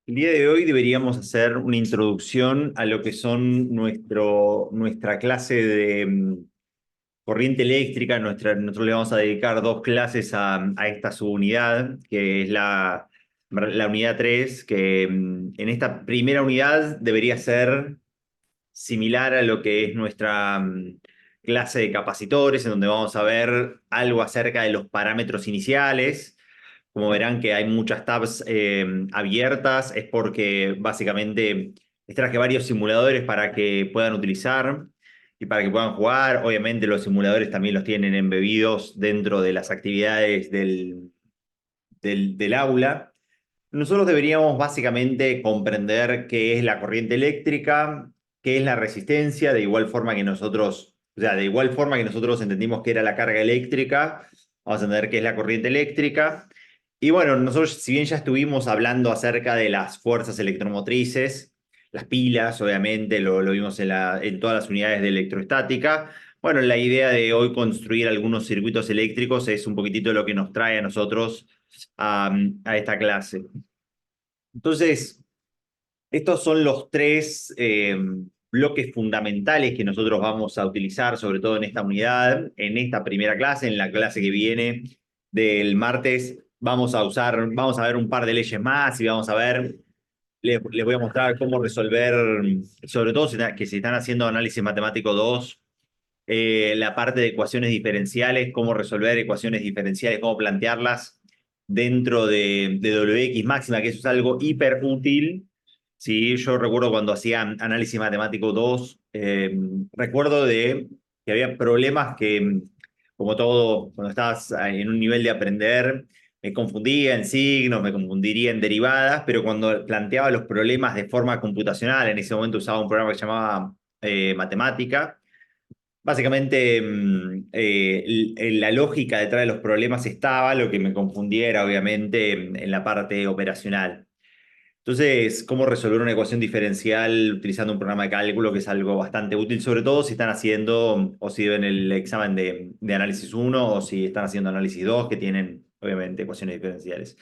El día de hoy deberíamos hacer una introducción a lo que son nuestra clase de corriente eléctrica. Nosotros le vamos a dedicar dos clases a esta subunidad, que es la unidad 3, que en esta primera unidad debería ser similar a lo que es nuestra clase de capacitores, en donde vamos a ver algo acerca de los parámetros iniciales. Como verán que hay muchas tabs abiertas, es porque básicamente les traje varios simuladores para que puedan utilizar y para que puedan jugar. Obviamente los simuladores también los tienen embebidos dentro de las actividades del aula. Nosotros deberíamos básicamente comprender qué es la corriente eléctrica, qué es la resistencia, de igual forma que nosotros, o sea, de igual forma que nosotros entendimos que era la carga eléctrica, vamos a entender qué es la corriente eléctrica. Y bueno, nosotros, si bien ya estuvimos hablando acerca de las fuerzas electromotrices, las pilas, obviamente, lo vimos en todas las unidades de electroestática. Bueno, la idea de hoy construir algunos circuitos eléctricos es un poquitito lo que nos trae a nosotros a esta clase. Entonces, estos son los tres bloques fundamentales que nosotros vamos a utilizar, sobre todo en esta unidad, en esta primera clase, en la clase que viene del martes. Vamos a ver un par de leyes más y vamos a ver, les voy a mostrar cómo resolver, sobre todo que se están haciendo análisis matemático 2, la parte de ecuaciones diferenciales, cómo resolver ecuaciones diferenciales, cómo plantearlas dentro de WX máxima, que eso es algo hiper útil. Sí, yo recuerdo cuando hacía análisis matemático 2, recuerdo que había problemas que, como todo, cuando estabas en un nivel de aprender, me confundía en signos, me confundiría en derivadas, pero cuando planteaba los problemas de forma computacional, en ese momento usaba un programa que se llamaba Matemática. Básicamente, la lógica detrás de los problemas estaba, lo que me confundía era obviamente en la parte operacional. Entonces, cómo resolver una ecuación diferencial utilizando un programa de cálculo, que es algo bastante útil, sobre todo si están haciendo, o si ven el examen de análisis uno o si están haciendo análisis 2 que tienen obviamente ecuaciones diferenciales.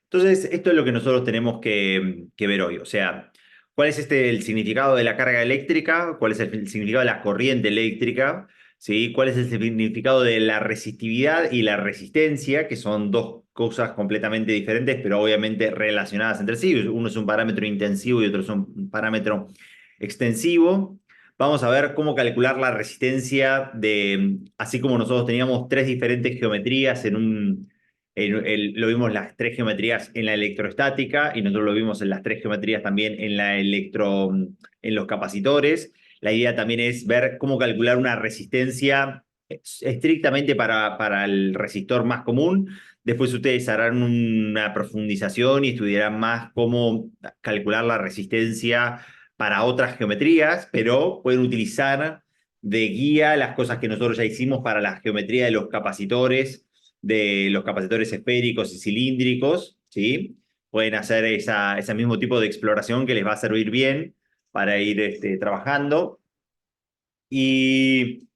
Entonces, esto es lo que nosotros tenemos que ver hoy. O sea, ¿cuál es el significado de la carga eléctrica? ¿Cuál es el significado de la corriente eléctrica? ¿Sí? ¿Cuál es el significado de la resistividad y la resistencia? Que son dos cosas completamente diferentes, pero obviamente relacionadas entre sí. Uno es un parámetro intensivo y otro es un parámetro extensivo. Vamos a ver cómo calcular la resistencia así como nosotros teníamos tres diferentes geometrías lo vimos las tres geometrías en la electroestática y nosotros lo vimos en las tres geometrías también en los capacitores. La idea también es ver cómo calcular una resistencia estrictamente para el resistor más común. Después ustedes harán una profundización y estudiarán más cómo calcular la resistencia para otras geometrías, pero pueden utilizar de guía las cosas que nosotros ya hicimos para la geometría de los capacitores esféricos y cilíndricos, ¿sí? Pueden hacer ese mismo tipo de exploración que les va a servir bien para ir trabajando. Y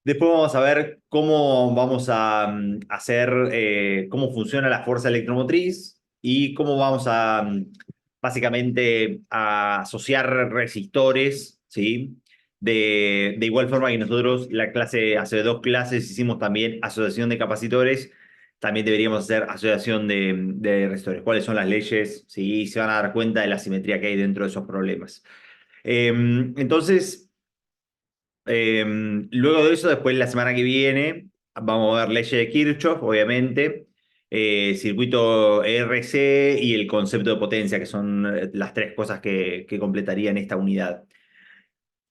después vamos a ver cómo vamos a hacer, cómo funciona la fuerza electromotriz y cómo vamos a, básicamente, a asociar resistores, ¿sí? De igual forma que nosotros hace dos clases hicimos también asociación de capacitores, también deberíamos hacer asociación de resistores. ¿Cuáles son las leyes? Sí, se van a dar cuenta de la simetría que hay dentro de esos problemas. Entonces, luego de eso, después la semana que viene, vamos a ver leyes de Kirchhoff, obviamente, circuito RC y el concepto de potencia, que son las tres cosas que completarían esta unidad.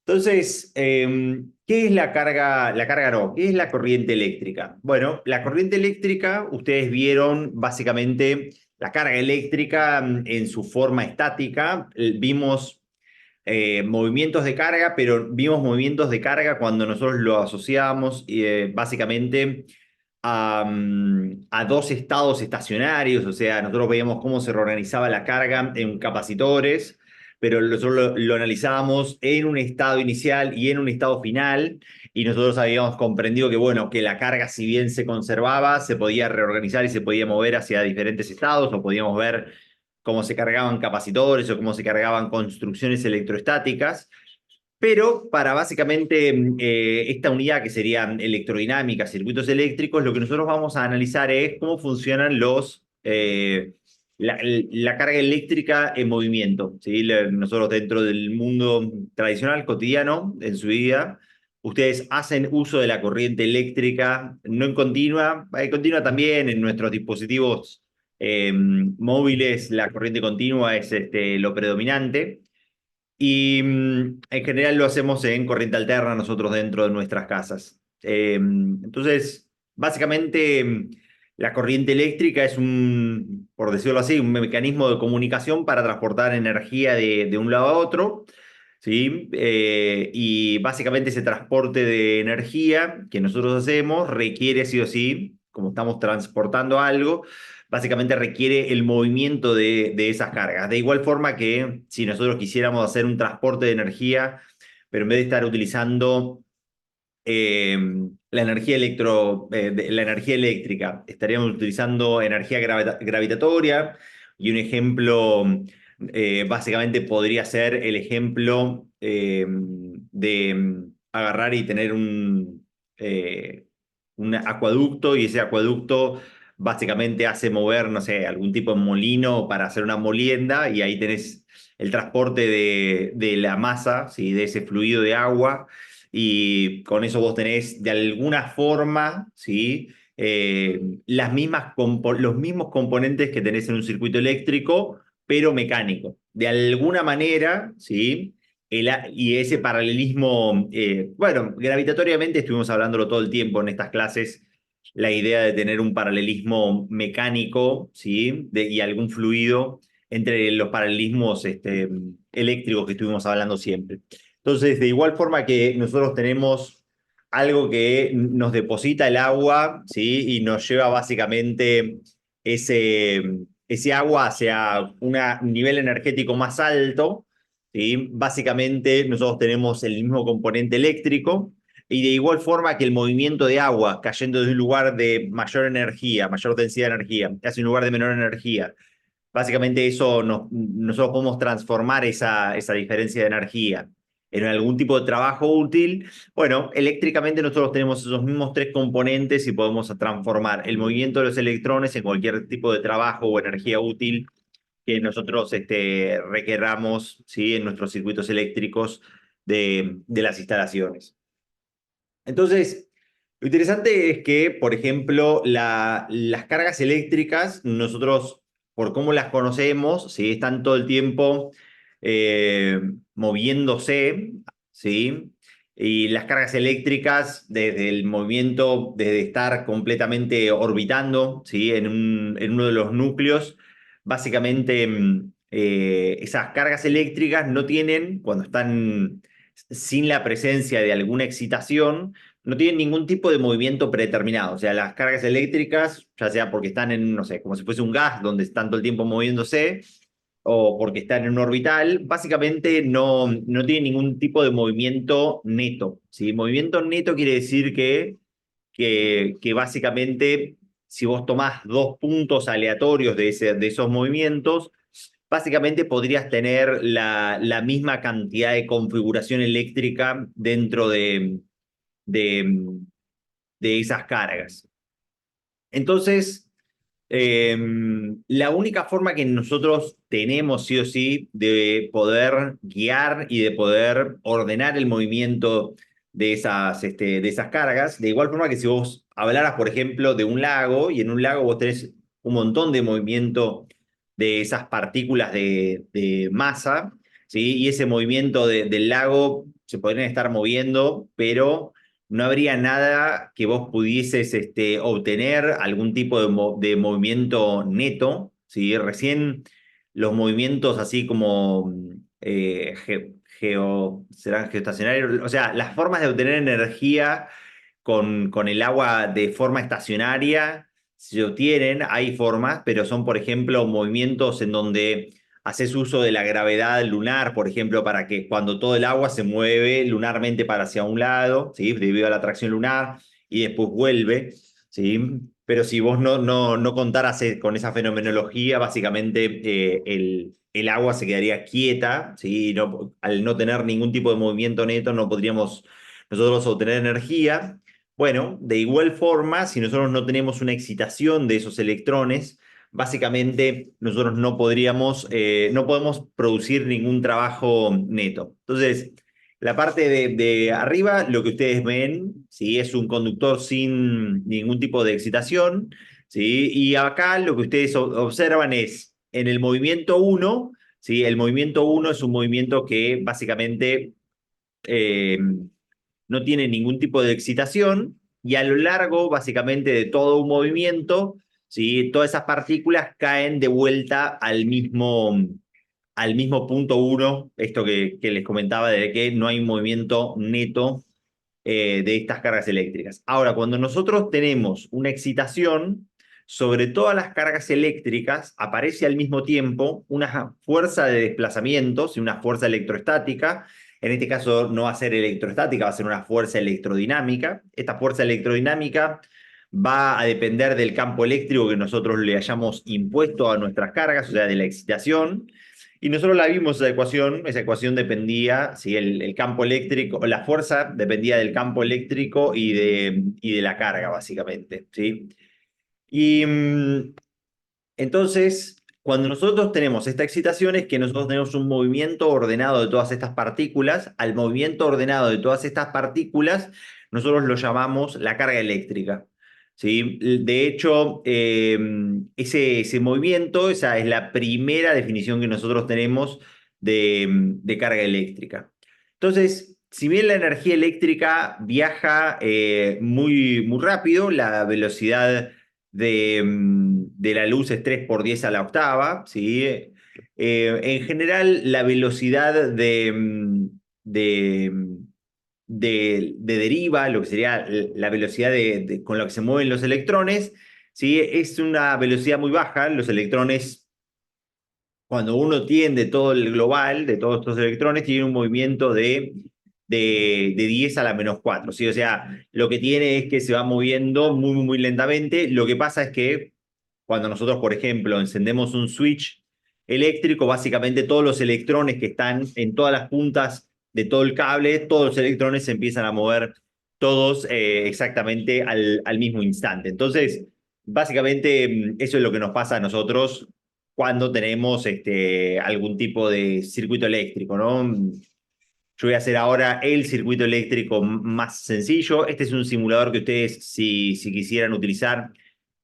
Entonces, ¿qué es la carga? La carga no, ¿qué es la corriente eléctrica? Bueno, la corriente eléctrica, ustedes vieron básicamente la carga eléctrica en su forma estática. Vimos movimientos de carga, pero vimos movimientos de carga cuando nosotros lo asociábamos básicamente a dos estados estacionarios, o sea, nosotros veíamos cómo se reorganizaba la carga en capacitores, pero nosotros lo analizábamos en un estado inicial y en un estado final, y nosotros habíamos comprendido que, bueno, que la carga, si bien se conservaba, se podía reorganizar y se podía mover hacia diferentes estados, o podíamos ver cómo se cargaban capacitores o cómo se cargaban construcciones electrostáticas. Pero para básicamente esta unidad que serían electrodinámica, circuitos eléctricos, lo que nosotros vamos a analizar es cómo funcionan la carga eléctrica en movimiento. ¿Sí? Nosotros dentro del mundo tradicional, cotidiano, en su vida, ustedes hacen uso de la corriente eléctrica, no en continua, continua también en nuestros dispositivos móviles, la corriente continua es lo predominante. Y en general lo hacemos en corriente alterna nosotros dentro de nuestras casas. Entonces, básicamente, la corriente eléctrica es por decirlo así, un mecanismo de comunicación para transportar energía de un lado a otro. ¿Sí? Y básicamente ese transporte de energía que nosotros hacemos requiere sí o sí, como estamos transportando algo, básicamente requiere el movimiento de esas cargas. De igual forma que si nosotros quisiéramos hacer un transporte de energía, pero en vez de estar utilizando eh, la energía eléctrica, estaríamos utilizando energía gravitatoria y un ejemplo básicamente podría ser el ejemplo de agarrar y tener un acueducto y ese acueducto básicamente hace mover, no sé, algún tipo de molino para hacer una molienda y ahí tenés el transporte de la masa, ¿sí? De ese fluido de agua y con eso vos tenés de alguna forma, ¿sí? Los mismos componentes que tenés en un circuito eléctrico, pero mecánico. De alguna manera, ¿sí? Y ese paralelismo, bueno, gravitatoriamente estuvimos hablándolo todo el tiempo en estas clases, la idea de tener un paralelismo mecánico, ¿sí? Y algún fluido entre los paralelismos eléctricos que estuvimos hablando siempre. Entonces, de igual forma que nosotros tenemos algo que nos deposita el agua, ¿sí? Y nos lleva básicamente ese, ese agua hacia un nivel energético más alto, ¿sí? Básicamente nosotros tenemos el mismo componente eléctrico y de igual forma que el movimiento de agua cayendo de un lugar de mayor energía, mayor densidad de energía, hacia un lugar de menor energía. Básicamente nosotros podemos transformar esa diferencia de energía en algún tipo de trabajo útil. Bueno, eléctricamente nosotros tenemos esos mismos tres componentes y podemos transformar el movimiento de los electrones en cualquier tipo de trabajo o energía útil que nosotros requeramos, ¿sí? En nuestros circuitos eléctricos de las instalaciones. Entonces, lo interesante es que, por ejemplo, las cargas eléctricas, nosotros, por cómo las conocemos, ¿sí? Están todo el tiempo eh, moviéndose, ¿sí? Y las cargas eléctricas, desde el movimiento, desde estar completamente orbitando, ¿sí? En uno de los núcleos, básicamente esas cargas eléctricas no tienen, cuando están sin la presencia de alguna excitación, no tienen ningún tipo de movimiento predeterminado. O sea, las cargas eléctricas, ya sea porque están en, no sé, como si fuese un gas donde están todo el tiempo moviéndose, o porque están en un orbital, básicamente no tienen ningún tipo de movimiento neto. ¿Sí? Movimiento neto quiere decir que básicamente, si vos tomás dos puntos aleatorios de esos movimientos, básicamente podrías tener la misma cantidad de configuración eléctrica dentro de, de esas cargas. Entonces, la única forma que nosotros tenemos sí o sí de poder guiar y de poder ordenar el movimiento de esas cargas, de igual forma que si vos hablaras, por ejemplo, de un lago y en un lago vos tenés un montón de movimiento de esas partículas de masa, ¿sí? Y ese movimiento del lago se podrían estar moviendo, pero no habría nada que vos pudieses obtener algún tipo de movimiento neto, ¿sí? Recién los movimientos así como serán geoestacionarios, o sea, las formas de obtener energía con el agua de forma estacionaria se obtienen, hay formas, pero son, por ejemplo, movimientos en donde haces uso de la gravedad lunar, por ejemplo, para que cuando todo el agua se mueve lunarmente para hacia un lado, ¿sí? Debido a la atracción lunar, y después vuelve, ¿sí? pero si vos no contaras con esa fenomenología, básicamente el agua se quedaría quieta, ¿sí? Al no tener ningún tipo de movimiento neto, no podríamos nosotros obtener energía. Bueno, de igual forma, si nosotros no tenemos una excitación de esos electrones, básicamente nosotros no podemos producir ningún trabajo neto. Entonces, la parte de arriba, lo que ustedes ven, ¿sí? Es un conductor sin ningún tipo de excitación, ¿sí? Y acá lo que ustedes observan es en el movimiento uno, ¿sí? El movimiento uno es un movimiento que básicamente eh, no tiene ningún tipo de excitación y a lo largo, básicamente, de todo un movimiento, ¿sí? Todas esas partículas caen de vuelta al mismo punto uno, esto que les comentaba de que no hay movimiento neto de estas cargas eléctricas. Ahora, cuando nosotros tenemos una excitación, sobre todas las cargas eléctricas aparece al mismo tiempo una fuerza de desplazamiento, y una fuerza electrostática. En este caso no va a ser electrostática, va a ser una fuerza electrodinámica. Esta fuerza electrodinámica va a depender del campo eléctrico que nosotros le hayamos impuesto a nuestras cargas, o sea, de la excitación. Y nosotros la vimos esa ecuación dependía, ¿sí? El campo eléctrico, la fuerza dependía del campo eléctrico y de la carga, básicamente, ¿sí? Y entonces, cuando nosotros tenemos esta excitación es que nosotros tenemos un movimiento ordenado de todas estas partículas. Al movimiento ordenado de todas estas partículas, nosotros lo llamamos la carga eléctrica. ¿Sí? De hecho, ese movimiento, esa es la primera definición que nosotros tenemos de carga eléctrica. Entonces, si bien la energía eléctrica viaja muy rápido, la velocidad de la luz es 3 por 10 a la octava, ¿sí? En general, la velocidad de deriva, lo que sería la velocidad con la que se mueven los electrones, ¿sí? Es una velocidad muy baja. Los electrones, cuando uno tiende todo el global de todos estos electrones, tiene un movimiento de 10 a la menos 4, ¿sí? O sea, lo que tiene es que se va moviendo muy lentamente. Lo que pasa es que cuando nosotros, por ejemplo, encendemos un switch eléctrico, básicamente todos los electrones que están en todas las puntas de todo el cable, todos los electrones se empiezan a mover todos exactamente al mismo instante. Entonces, básicamente eso es lo que nos pasa a nosotros cuando tenemos algún tipo de circuito eléctrico, ¿no? Yo voy a hacer ahora el circuito eléctrico más sencillo. Este es un simulador que ustedes, si quisieran utilizar,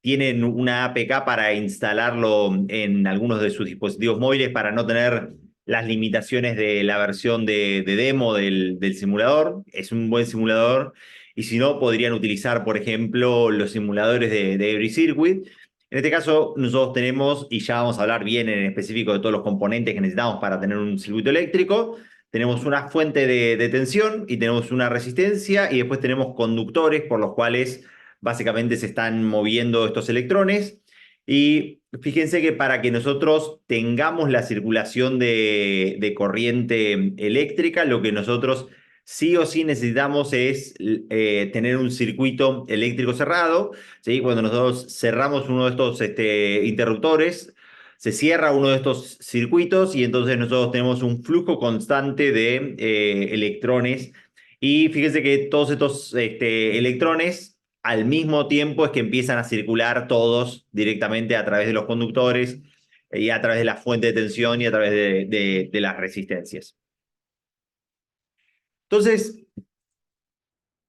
tienen una APK para instalarlo en algunos de sus dispositivos móviles para no tener las limitaciones de la versión de demo del simulador. Es un buen simulador. Y si no, podrían utilizar, por ejemplo, los simuladores de Every Circuit. En este caso, nosotros tenemos, y ya vamos a hablar bien en específico de todos los componentes que necesitamos para tener un circuito eléctrico. Tenemos una fuente de tensión y tenemos una resistencia y después tenemos conductores por los cuales básicamente se están moviendo estos electrones. Y fíjense que para que nosotros tengamos la circulación de corriente eléctrica, lo que nosotros sí o sí necesitamos es tener un circuito eléctrico cerrado, ¿sí? Cuando nosotros cerramos uno de estos interruptores, se cierra uno de estos circuitos y entonces nosotros tenemos un flujo constante de electrones. Y fíjense que todos estos electrones al mismo tiempo es que empiezan a circular todos directamente a través de los conductores y a través de la fuente de tensión y a través de las resistencias. Entonces,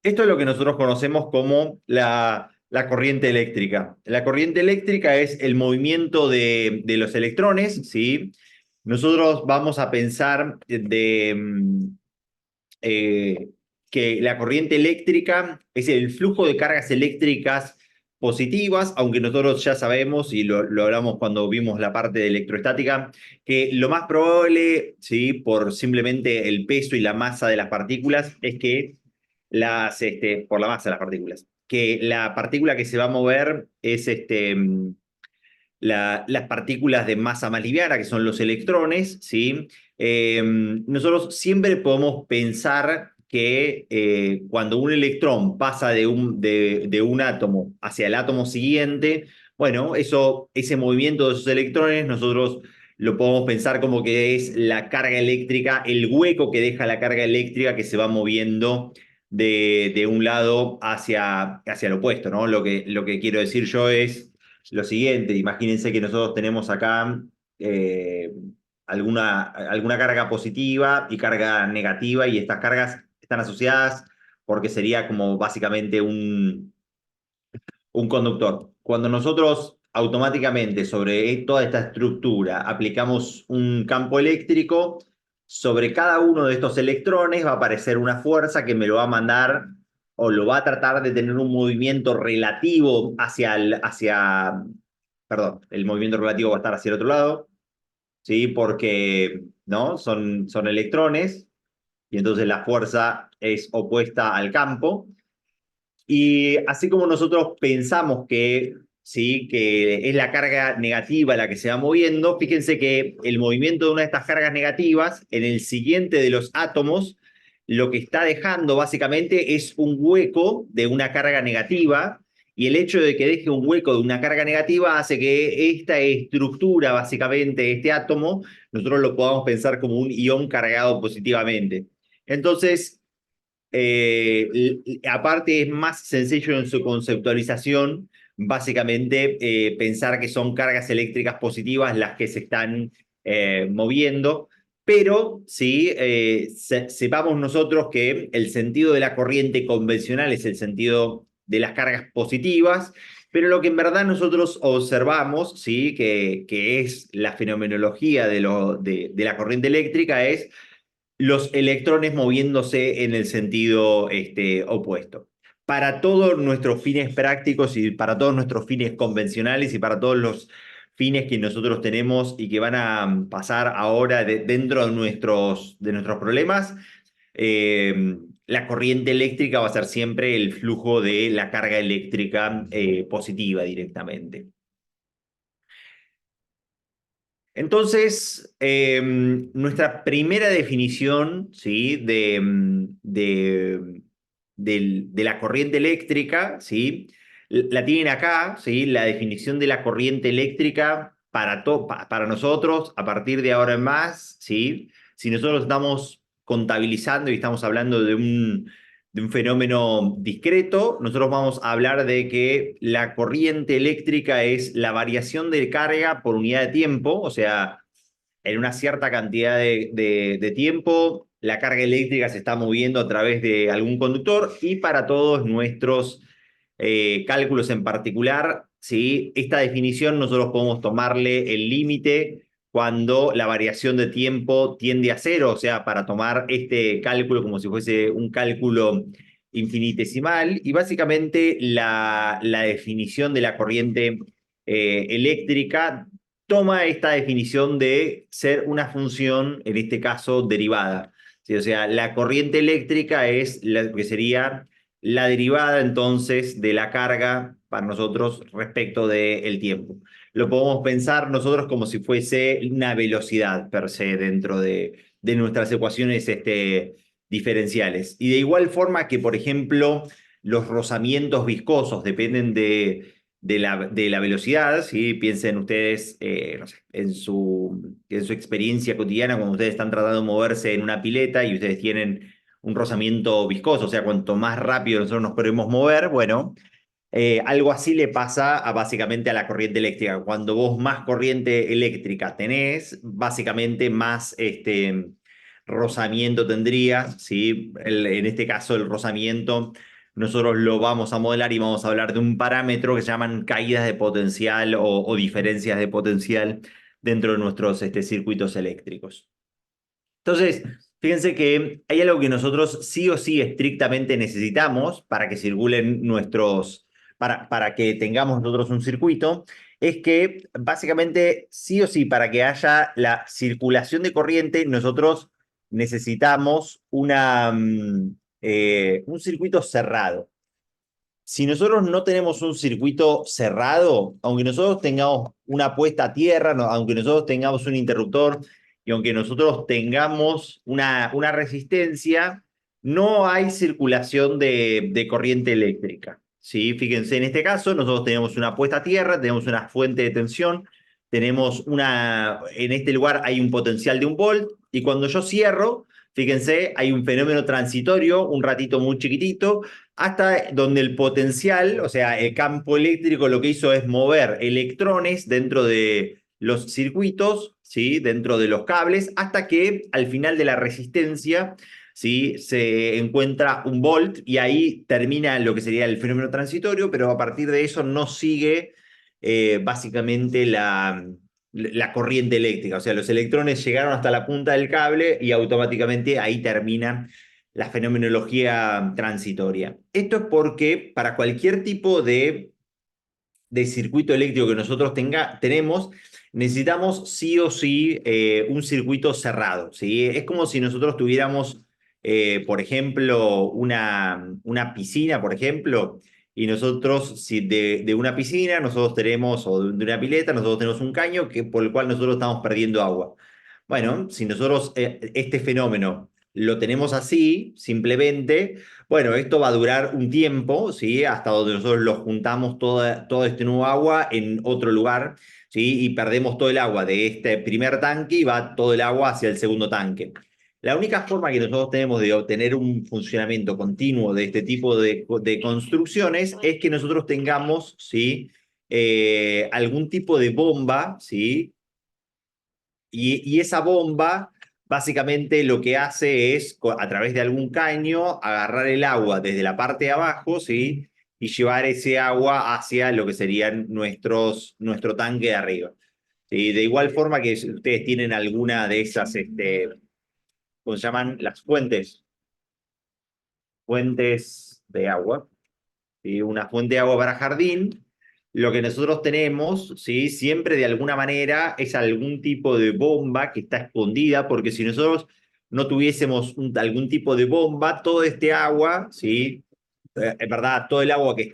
esto es lo que nosotros conocemos como la corriente eléctrica. La corriente eléctrica es el movimiento de los electrones, ¿sí? Nosotros vamos a pensar que la corriente eléctrica es el flujo de cargas eléctricas positivas, aunque nosotros ya sabemos, y lo hablamos cuando vimos la parte de electrostática, que lo más probable, ¿sí? Por simplemente el peso y la masa de las partículas, es que por la masa de las partículas, que la partícula que se va a mover es las partículas de masa más liviana, que son los electrones, ¿sí? Nosotros siempre podemos pensar que cuando un electrón pasa de un átomo hacia el átomo siguiente, bueno, ese movimiento de esos electrones nosotros lo podemos pensar como que es la carga eléctrica, el hueco que deja la carga eléctrica que se va moviendo de un lado hacia el opuesto, ¿no? Lo que quiero decir yo es lo siguiente: imagínense que nosotros tenemos acá eh, alguna carga positiva y carga negativa, y estas cargas están asociadas porque sería como básicamente un conductor. Cuando nosotros automáticamente sobre toda esta estructura aplicamos un campo eléctrico, sobre cada uno de estos electrones va a aparecer una fuerza que me lo va a mandar o lo va a tratar de tener un movimiento relativo perdón, el movimiento relativo va a estar hacia el otro lado, ¿sí? Porque, ¿no? Son electrones y entonces la fuerza es opuesta al campo. Y así como nosotros pensamos que, ¿sí?, que es la carga negativa la que se va moviendo, fíjense que el movimiento de una de estas cargas negativas en el siguiente de los átomos lo que está dejando básicamente es un hueco de una carga negativa, y el hecho de que deje un hueco de una carga negativa hace que esta estructura, básicamente este átomo, nosotros lo podamos pensar como un ion cargado positivamente. Entonces, aparte es más sencillo en su conceptualización, básicamente pensar que son cargas eléctricas positivas las que se están moviendo, pero sí, sepamos nosotros que el sentido de la corriente convencional es el sentido de las cargas positivas, pero lo que en verdad nosotros observamos, ¿sí?, que es la fenomenología de la corriente eléctrica, es los electrones moviéndose en el sentido opuesto. Para todos nuestros fines prácticos y para todos nuestros fines convencionales y para todos los fines que nosotros tenemos y que van a pasar ahora dentro de nuestros problemas, la corriente eléctrica va a ser siempre el flujo de la carga eléctrica positiva directamente. Entonces, nuestra primera definición, ¿sí?, de la corriente eléctrica, ¿sí?, la tienen acá, ¿sí?, la definición de la corriente eléctrica para nosotros a partir de ahora en más, ¿sí? Si nosotros estamos contabilizando y estamos hablando de un fenómeno discreto, nosotros vamos a hablar de que la corriente eléctrica es la variación de carga por unidad de tiempo, o sea, en una cierta cantidad de tiempo, la carga eléctrica se está moviendo a través de algún conductor, y para todos nuestros cálculos en particular, ¿sí?, esta definición nosotros podemos tomarle el límite cuando la variación de tiempo tiende a cero, o sea, para tomar este cálculo como si fuese un cálculo infinitesimal, y básicamente la definición de la corriente eléctrica toma esta definición de ser una función, en este caso, derivada. ¿Sí? O sea, la corriente eléctrica es lo que sería la derivada entonces de la carga para nosotros respecto del tiempo. Lo podemos pensar nosotros como si fuese una velocidad per se dentro de nuestras ecuaciones diferenciales. Y de igual forma que, por ejemplo, los rozamientos viscosos dependen de la velocidad, ¿sí? Piensen ustedes, no sé, en su experiencia cotidiana, cuando ustedes están tratando de moverse en una pileta y ustedes tienen un rozamiento viscoso, o sea, cuanto más rápido nosotros nos podemos mover, bueno, algo así le pasa básicamente a la corriente eléctrica. Cuando vos más corriente eléctrica tenés, básicamente más rozamiento tendrías, ¿sí? En este caso, el rozamiento nosotros lo vamos a modelar y vamos a hablar de un parámetro que se llaman caídas de potencial o diferencias de potencial dentro de nuestros circuitos eléctricos. Entonces, fíjense que hay algo que nosotros sí o sí estrictamente necesitamos para que circulen para que tengamos nosotros un circuito, es que básicamente sí o sí para que haya la circulación de corriente, nosotros necesitamos un circuito cerrado. Si nosotros no tenemos un circuito cerrado, aunque nosotros tengamos una puesta a tierra, aunque nosotros tengamos un interruptor y aunque nosotros tengamos una resistencia, no hay circulación de corriente eléctrica. ¿Sí? Fíjense, en este caso nosotros tenemos una puesta a tierra, tenemos una fuente de tensión, en este lugar hay un potencial de 1 volt, y cuando yo cierro, fíjense, hay un fenómeno transitorio, un ratito muy chiquitito, hasta donde el potencial, o sea, el campo eléctrico lo que hizo es mover electrones dentro de los circuitos, ¿sí? Dentro de los cables, hasta que al final de la resistencia, ¿sí? Se encuentra 1 volt, y ahí termina lo que sería el fenómeno transitorio, pero a partir de eso no sigue básicamente la corriente eléctrica. O sea, los electrones llegaron hasta la punta del cable y automáticamente ahí termina la fenomenología transitoria. Esto es porque para cualquier tipo de circuito eléctrico que nosotros tenemos, necesitamos sí o sí un circuito cerrado, ¿sí? Es como si nosotros tuviéramos, por ejemplo, una piscina, por ejemplo, y nosotros, si de una piscina, nosotros tenemos, o de una pileta, nosotros tenemos un caño por el cual nosotros estamos perdiendo agua. Bueno, si nosotros este fenómeno lo tenemos así, simplemente, bueno, esto va a durar un tiempo, ¿sí? Hasta donde nosotros lo juntamos todo este nuevo agua en otro lugar, ¿sí? Y perdemos todo el agua de este primer tanque y va todo el agua hacia el segundo tanque. La única forma que nosotros tenemos de obtener un funcionamiento continuo de este tipo de construcciones es que nosotros tengamos, ¿sí? Algún tipo de bomba, ¿sí? Y esa bomba básicamente lo que hace es, a través de algún caño, agarrar el agua desde la parte de abajo, ¿sí? Y llevar ese agua hacia lo que serían nuestro tanque de arriba. ¿Sí? De igual forma que si ustedes tienen alguna de esas, ¿cómo se llaman? Las fuentes de agua, ¿sí? Una fuente de agua para jardín. Lo que nosotros tenemos, ¿sí? Siempre de alguna manera es algún tipo de bomba que está escondida, porque si nosotros no tuviésemos algún tipo de bomba, todo este agua, ¿sí? En verdad, todo el agua que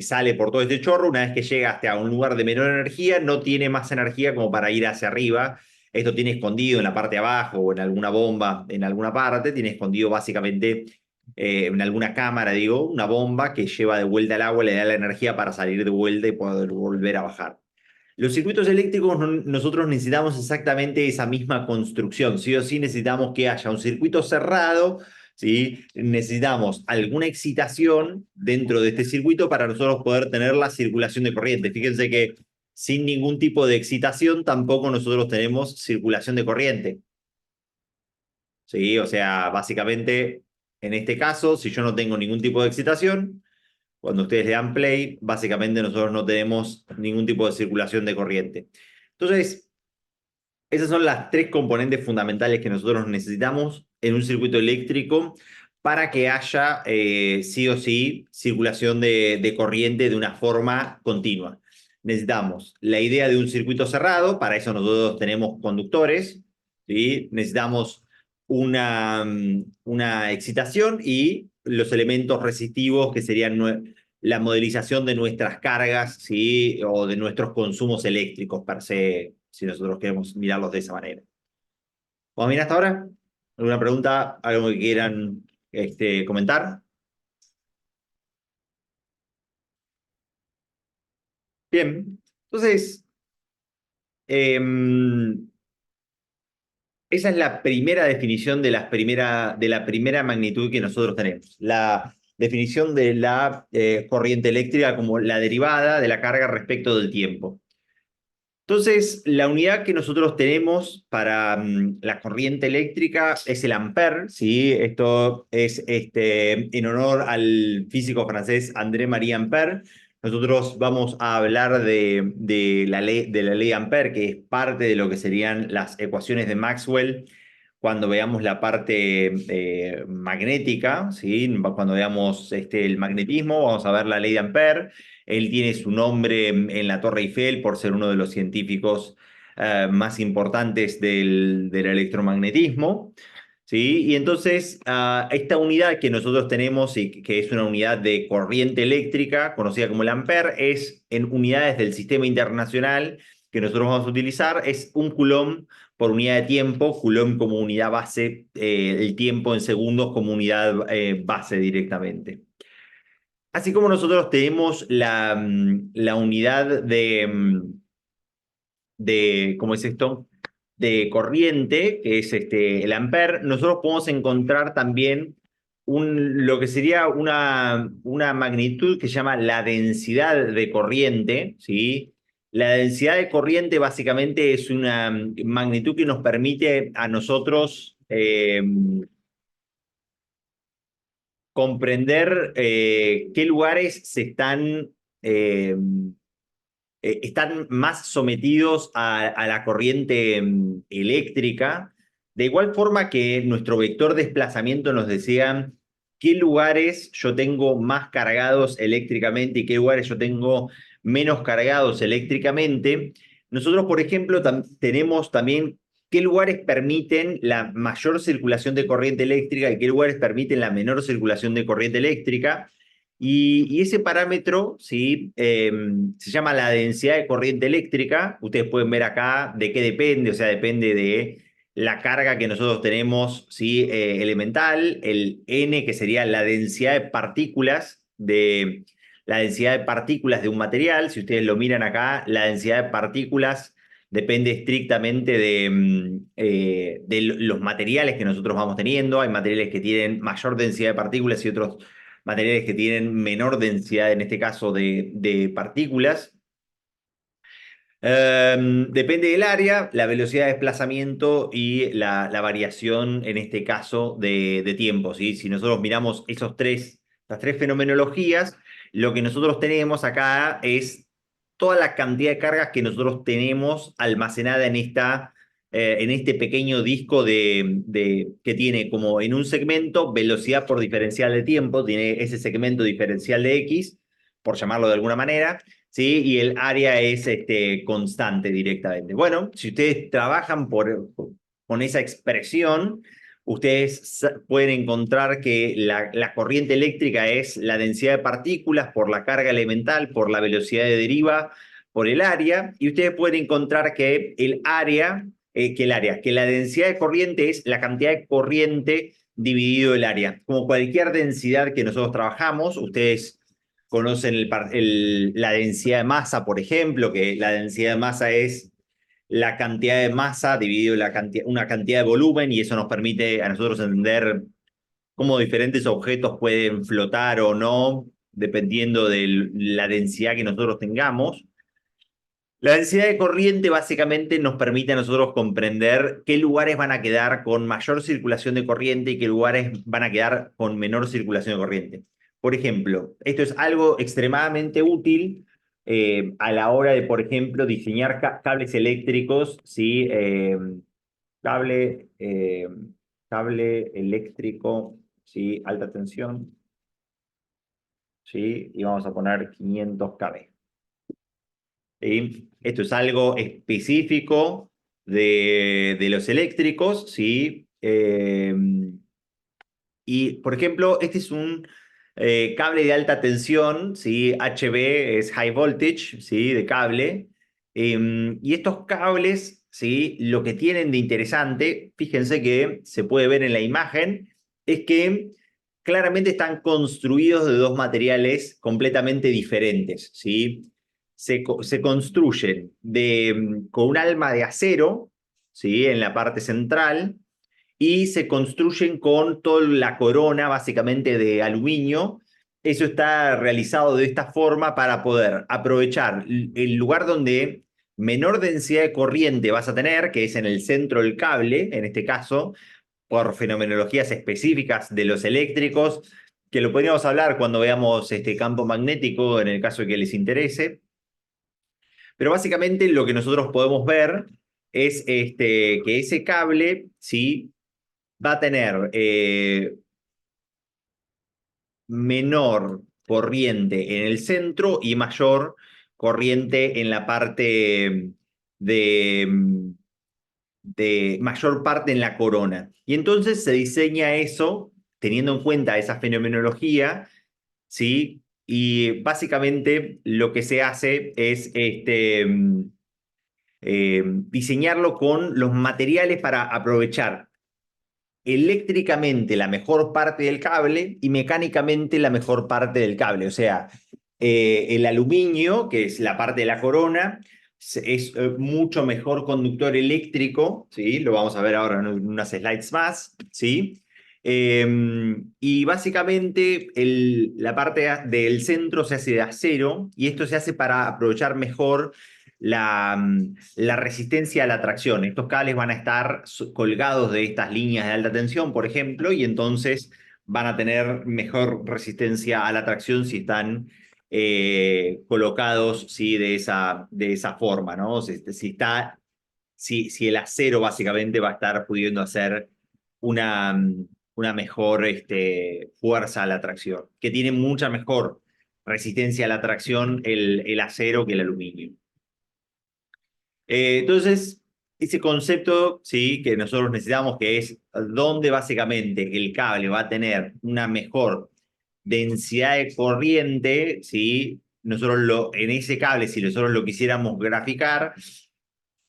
sale por todo este chorro, una vez que llega hasta un lugar de menor energía, no tiene más energía como para ir hacia arriba. Esto tiene escondido en la parte de abajo o en alguna bomba, en alguna parte, tiene escondido básicamente en alguna cámara, digo, una bomba que lleva de vuelta el agua, le da la energía para salir de vuelta y poder volver a bajar. Los circuitos eléctricos nosotros necesitamos exactamente esa misma construcción. Sí o sí necesitamos que haya un circuito cerrado, ¿sí? Necesitamos alguna excitación dentro de este circuito para nosotros poder tener la circulación de corriente. Fíjense que sin ningún tipo de excitación tampoco nosotros tenemos circulación de corriente. ¿Sí? O sea, básicamente, en este caso, si yo no tengo ningún tipo de excitación, cuando ustedes le dan play, básicamente nosotros no tenemos ningún tipo de circulación de corriente. Entonces, esas son las 3 componentes fundamentales que nosotros necesitamos en un circuito eléctrico para que haya sí o sí circulación de corriente de una forma continua. Necesitamos la idea de un circuito cerrado, para eso nosotros tenemos conductores, ¿sí? Necesitamos una excitación y los elementos resistivos que serían la modelización de nuestras cargas, ¿sí? O de nuestros consumos eléctricos per se, si nosotros queremos mirarlos de esa manera. ¿Vamos bien hasta ahora? ¿Alguna pregunta? ¿Algo que quieran comentar? Bien. Entonces, em, esa es la primera definición de la primera magnitud que nosotros tenemos. La definición de la corriente eléctrica como la derivada de la carga respecto del tiempo. Entonces, la unidad que nosotros tenemos para la corriente eléctrica es el ampère, ¿sí? Esto es en honor al físico francés André-Marie Ampère. Nosotros vamos a hablar de la ley Ampère, que es parte de lo que serían las ecuaciones de Maxwell cuando veamos la parte magnética, ¿sí? Cuando veamos el magnetismo, vamos a ver la ley de Ampère. Él tiene su nombre en la Torre Eiffel por ser uno de los científicos más importantes del electromagnetismo. ¿Sí? Y entonces, esta unidad que nosotros tenemos y que es una unidad de corriente eléctrica, conocida como el ampere, es en unidades del sistema internacional, que nosotros vamos a utilizar es 1 coulomb por unidad de tiempo, coulomb como unidad base, el tiempo en segundos como unidad base directamente. Así como nosotros tenemos la unidad ¿cómo es esto? De corriente, que es el ampere, nosotros podemos encontrar también lo que sería una magnitud que se llama la densidad de corriente, ¿sí? La densidad de corriente básicamente es una magnitud que nos permite a nosotros comprender qué lugares están más sometidos a la corriente eléctrica, de igual forma que nuestro vector de desplazamiento nos decía qué lugares yo tengo más cargados eléctricamente y qué lugares yo tengo menos cargados eléctricamente. Nosotros, por ejemplo, tenemos también qué lugares permiten la mayor circulación de corriente eléctrica y qué lugares permiten la menor circulación de corriente eléctrica. Y ese parámetro, ¿sí? Se llama la densidad de corriente eléctrica. Ustedes pueden ver acá de qué depende, o sea, depende de la carga que nosotros tenemos, ¿sí? Elemental, el N, que sería la densidad de partículas de un material. Si ustedes lo miran acá, la densidad de partículas depende estrictamente de los materiales que nosotros vamos teniendo. Hay materiales que tienen mayor densidad de partículas y otros materiales que tienen menor densidad, en este caso, de partículas. Depende del área, la velocidad de desplazamiento y la variación, en este caso, de tiempo, ¿sí? Si nosotros miramos estas tres fenomenologías, lo que nosotros tenemos acá es toda la cantidad de cargas que nosotros tenemos almacenada en este pequeño disco que tiene como en un segmento velocidad por diferencial de tiempo, tiene ese segmento diferencial de X, por llamarlo de alguna manera, ¿sí? Y el área es constante directamente. Bueno, si ustedes trabajan con esa expresión, ustedes pueden encontrar que la corriente eléctrica es la densidad de partículas por la carga elemental, por la velocidad de deriva, por el área, y ustedes pueden encontrar que que la densidad de corriente es la cantidad de corriente dividido el área. Como cualquier densidad que nosotros trabajamos, ustedes conocen la densidad de masa, por ejemplo, que la densidad de masa es la cantidad de masa dividido una cantidad de volumen, y eso nos permite a nosotros entender cómo diferentes objetos pueden flotar o no, dependiendo de la densidad que nosotros tengamos. La densidad de corriente básicamente nos permite a nosotros comprender qué lugares van a quedar con mayor circulación de corriente y qué lugares van a quedar con menor circulación de corriente. Por ejemplo, esto es algo extremadamente útil a la hora de, por ejemplo, diseñar cables eléctricos, ¿sí? Cable, eh, cable eléctrico, ¿sí? Alta tensión, ¿sí? Y vamos a poner 500 kV. ¿Sí? Esto es algo específico de los eléctricos, ¿sí? Y, por ejemplo, este es un cable de alta tensión, ¿sí? HV es High Voltage, ¿sí? De cable. Y estos cables, ¿sí? Lo que tienen de interesante, fíjense que se puede ver en la imagen, es que claramente están construidos de dos materiales completamente diferentes, ¿sí? Se construyen con un alma de acero, ¿sí? En la parte central, y se construyen con toda la corona básicamente de aluminio. Eso está realizado de esta forma para poder aprovechar el lugar donde menor densidad de corriente vas a tener, que es en el centro del cable, en este caso, por fenomenologías específicas de los eléctricos, que lo podríamos hablar cuando veamos este campo magnético, en el caso de que les interese. Pero básicamente lo que nosotros podemos ver es que ese cable, ¿sí? Va a tener menor corriente en el centro y mayor corriente en la parte de, de mayor parte en la corona. Y entonces se diseña eso teniendo en cuenta esa fenomenología, ¿sí? Y básicamente lo que se hace es diseñarlo con los materiales para aprovechar eléctricamente la mejor parte del cable y mecánicamente la mejor parte del cable. O sea, el aluminio, que es la parte de la corona, es mucho mejor conductor eléctrico, ¿sí? Lo vamos a ver ahora en unas slides más, ¿sí? Y básicamente la parte del centro se hace de acero y esto se hace para aprovechar mejor la resistencia a la tracción. Estos cables van a estar colgados de estas líneas de alta tensión, por ejemplo, y entonces van a tener mejor resistencia a la tracción si están colocados, ¿sí? de esa forma, ¿no? Si el acero básicamente va a estar pudiendo hacer una mejor fuerza a la tracción, que tiene mucha mejor resistencia a la tracción el acero que el aluminio. Entonces, ese concepto, sí, que nosotros necesitamos, que es donde básicamente el cable va a tener una mejor densidad de corriente, ¿sí? En ese cable, si nosotros lo quisiéramos graficar,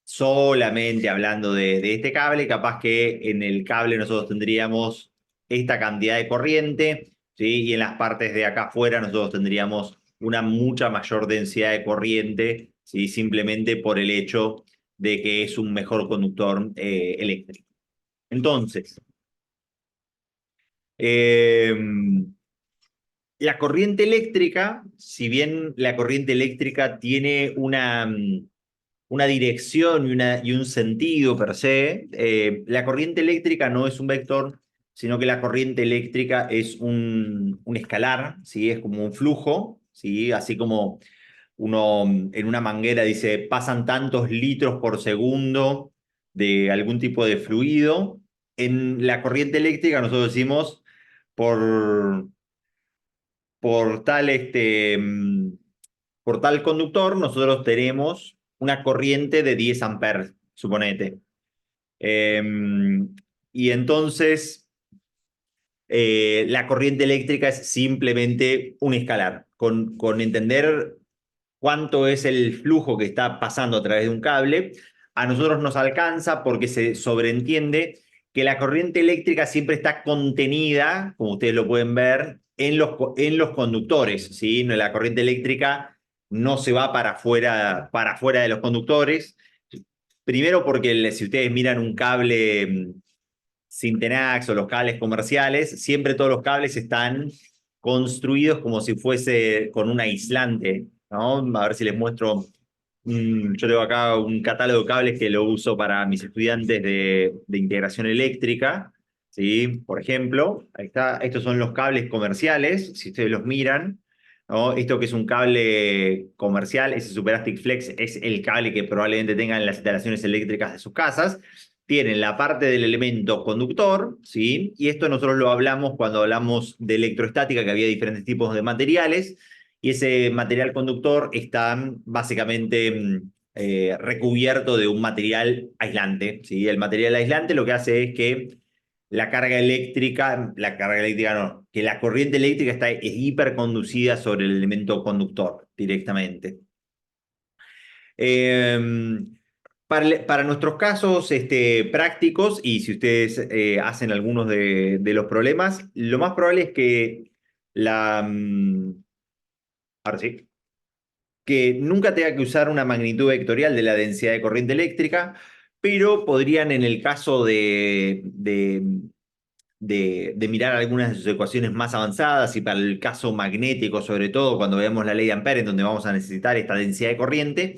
solamente hablando de este cable, capaz que en el cable nosotros tendríamos esta cantidad de corriente, ¿sí? Y en las partes de acá afuera nosotros tendríamos una mucha mayor densidad de corriente, ¿sí? Simplemente por el hecho de que es un mejor conductor eléctrico. Entonces, eh, la corriente eléctrica, si bien la corriente eléctrica tiene una dirección y un sentido per se, la corriente eléctrica no es un vector, sino que la corriente eléctrica es un escalar, ¿sí? Es como un flujo, ¿sí? Así como uno en una manguera dice, pasan tantos litros por segundo de algún tipo de fluido. En la corriente eléctrica nosotros decimos por, por tal, por tal conductor, nosotros tenemos una corriente de 10 amperes, suponete. Eh, y entonces la corriente eléctrica es simplemente un escalar, con entender cuánto es el flujo que está pasando a través de un cable. A nosotros nos alcanza porque se sobreentiende que la corriente eléctrica siempre está contenida, como ustedes lo pueden ver, en los conductores, ¿sí? La corriente eléctrica no se va para afuera de los conductores. Primero porque si ustedes miran un cable Syntenax o los cables comerciales, siempre todos los cables están construidos como si fuese con un aislante, ¿no? A ver si les muestro. Yo tengo acá un catálogo de cables que lo uso para mis estudiantes de integración eléctrica, ¿sí? Por ejemplo, ahí está, estos son los cables comerciales, si ustedes los miran, ¿no? Esto que es un cable comercial, ese Superastic Flex, es el cable que probablemente tengan en las instalaciones eléctricas de sus casas. Tienen la parte del elemento conductor, ¿sí? Y esto nosotros lo hablamos cuando hablamos de electroestática, que había diferentes tipos de materiales, y ese material conductor está básicamente recubierto de un material aislante, ¿sí? El material aislante lo que hace es que la carga eléctrica no, que la corriente eléctrica es hiperconducida sobre el elemento conductor directamente. Para nuestros casos prácticos, y si ustedes hacen algunos de los problemas, lo más probable es que ahora sí, que nunca tenga que usar una magnitud vectorial de la densidad de corriente eléctrica, pero podrían en el caso de mirar algunas de sus ecuaciones más avanzadas y para el caso magnético, sobre todo cuando veamos la ley de Ampère, en donde vamos a necesitar esta densidad de corriente,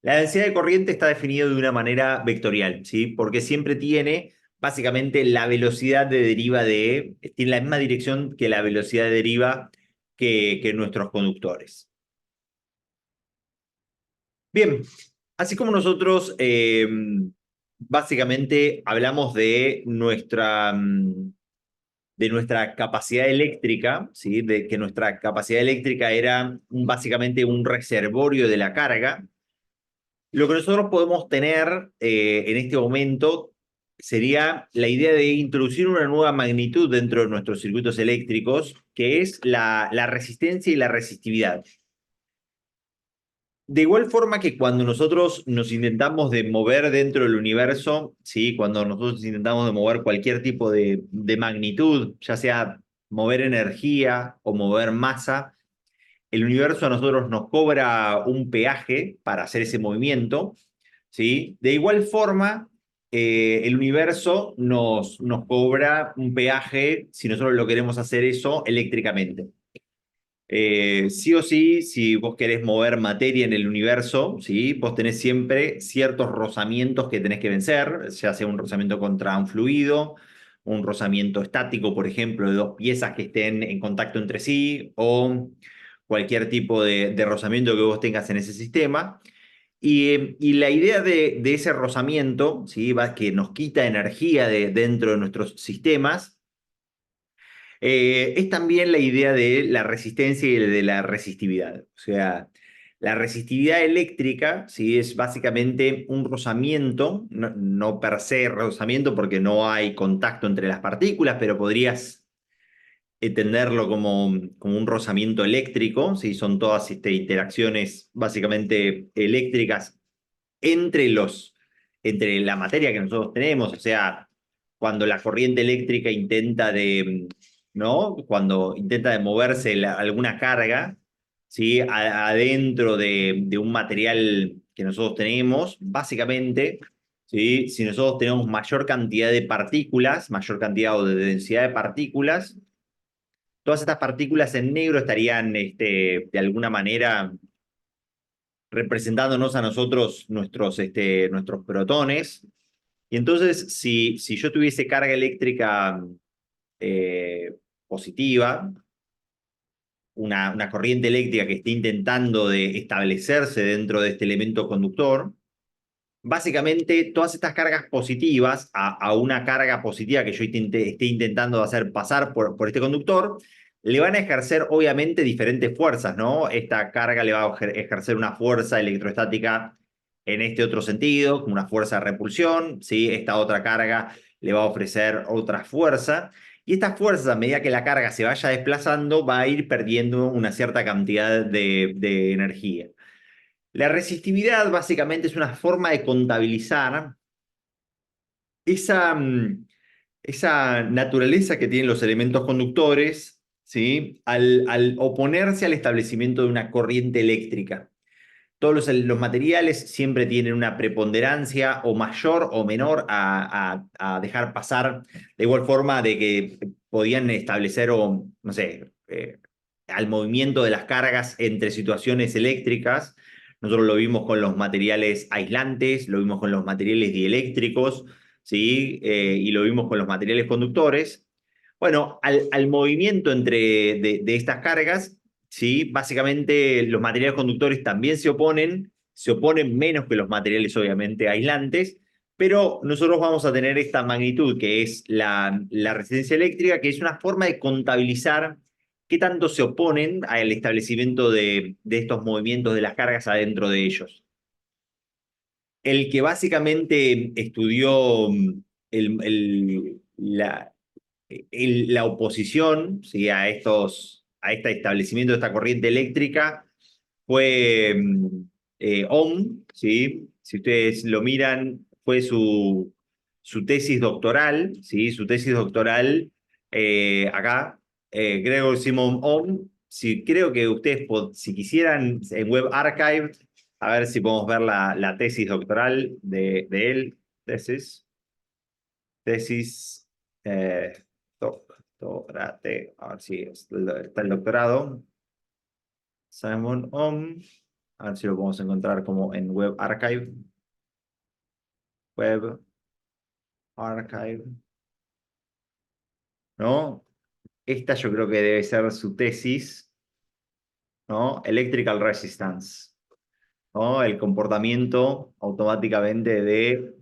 la densidad de corriente está definida de una manera vectorial, ¿sí? Porque siempre tiene básicamente la velocidad de deriva tiene la misma dirección que la velocidad de deriva que nuestros conductores. Bien, así como nosotros básicamente hablamos de nuestra capacidad eléctrica, ¿sí? De que nuestra capacidad eléctrica era básicamente un reservorio de la carga. Lo que nosotros podemos tener en este momento sería la idea de introducir una nueva magnitud dentro de nuestros circuitos eléctricos, que es la resistencia y la resistividad. De igual forma que cuando nosotros nos intentamos de mover dentro del universo, ¿sí? Cuando nosotros intentamos de mover cualquier tipo de magnitud, ya sea mover energía o mover masa, el universo a nosotros nos cobra un peaje para hacer ese movimiento, ¿sí? De igual forma, el universo nos cobra un peaje si nosotros lo queremos hacer eso eléctricamente. Sí o sí, si vos querés mover materia en el universo, ¿sí? Vos tenés siempre ciertos rozamientos que tenés que vencer, ya sea un rozamiento contra un fluido, un rozamiento estático, por ejemplo, de dos piezas que estén en contacto entre sí, o cualquier tipo de rozamiento que vos tengas en ese sistema. Y la idea de ese rozamiento, ¿sí? Que nos quita energía dentro de nuestros sistemas, es también la idea de la resistencia y de la resistividad. O sea, la resistividad eléctrica, ¿sí? Es básicamente un rozamiento, no per se rozamiento porque no hay contacto entre las partículas, pero podrías entenderlo como un rozamiento eléctrico, ¿sí? Son todas interacciones básicamente eléctricas entre entre la materia que nosotros tenemos, o sea, cuando la corriente eléctrica intenta ¿no? Cuando intenta de moverse alguna carga, ¿sí? Adentro de un material que nosotros tenemos, básicamente, ¿sí? Si nosotros tenemos mayor cantidad de partículas, mayor cantidad o de densidad de partículas, todas estas partículas en negro estarían, de alguna manera, representándonos a nosotros nuestros protones. Y entonces, si yo tuviese carga eléctrica eh, positiva, una corriente eléctrica que esté intentando de establecerse dentro de este elemento conductor, básicamente todas estas cargas positivas a una carga positiva que yo esté intentando hacer pasar por este conductor, le van a ejercer obviamente diferentes fuerzas, ¿no? Esta carga le va a ejercer una fuerza electrostática en este otro sentido, como una fuerza de repulsión, ¿sí? Esta otra carga le va a ofrecer otra fuerza. Y esta fuerza, a medida que la carga se vaya desplazando, va a ir perdiendo una cierta cantidad de energía. La resistividad básicamente es una forma de contabilizar esa, esa naturaleza que tienen los elementos conductores, ¿sí? Al oponerse al establecimiento de una corriente eléctrica. Todos los materiales siempre tienen una preponderancia o mayor o menor a dejar pasar, de igual forma de que podían establecer o, no sé, al movimiento de las cargas entre situaciones eléctricas. Nosotros lo vimos con los materiales aislantes, lo vimos con los materiales dieléctricos, ¿sí? Y lo vimos con los materiales conductores. Bueno, al movimiento de estas cargas, ¿sí? Básicamente los materiales conductores también se oponen menos que los materiales obviamente aislantes, pero nosotros vamos a tener esta magnitud que es la resistencia eléctrica, que es una forma de contabilizar qué tanto se oponen al establecimiento de estos movimientos de las cargas adentro de ellos. El que básicamente estudió la oposición, ¿sí? A este establecimiento de esta corriente eléctrica fue Ohm, ¿sí? Si ustedes lo miran, fue su tesis doctoral, ¿sí? Su tesis doctoral acá, Gregor Simon Ohm. Si creo que ustedes, si quisieran, en Web Archive, a ver si podemos ver la tesis doctoral de él. Tesis, eh, doctorate, a ver si está el doctorado. Simon Ohm. A ver si lo podemos encontrar como en Web Archive. Web Archive. ¿No? Esta yo creo que debe ser su tesis, ¿no? Electrical Resistance, ¿no? El comportamiento automáticamente de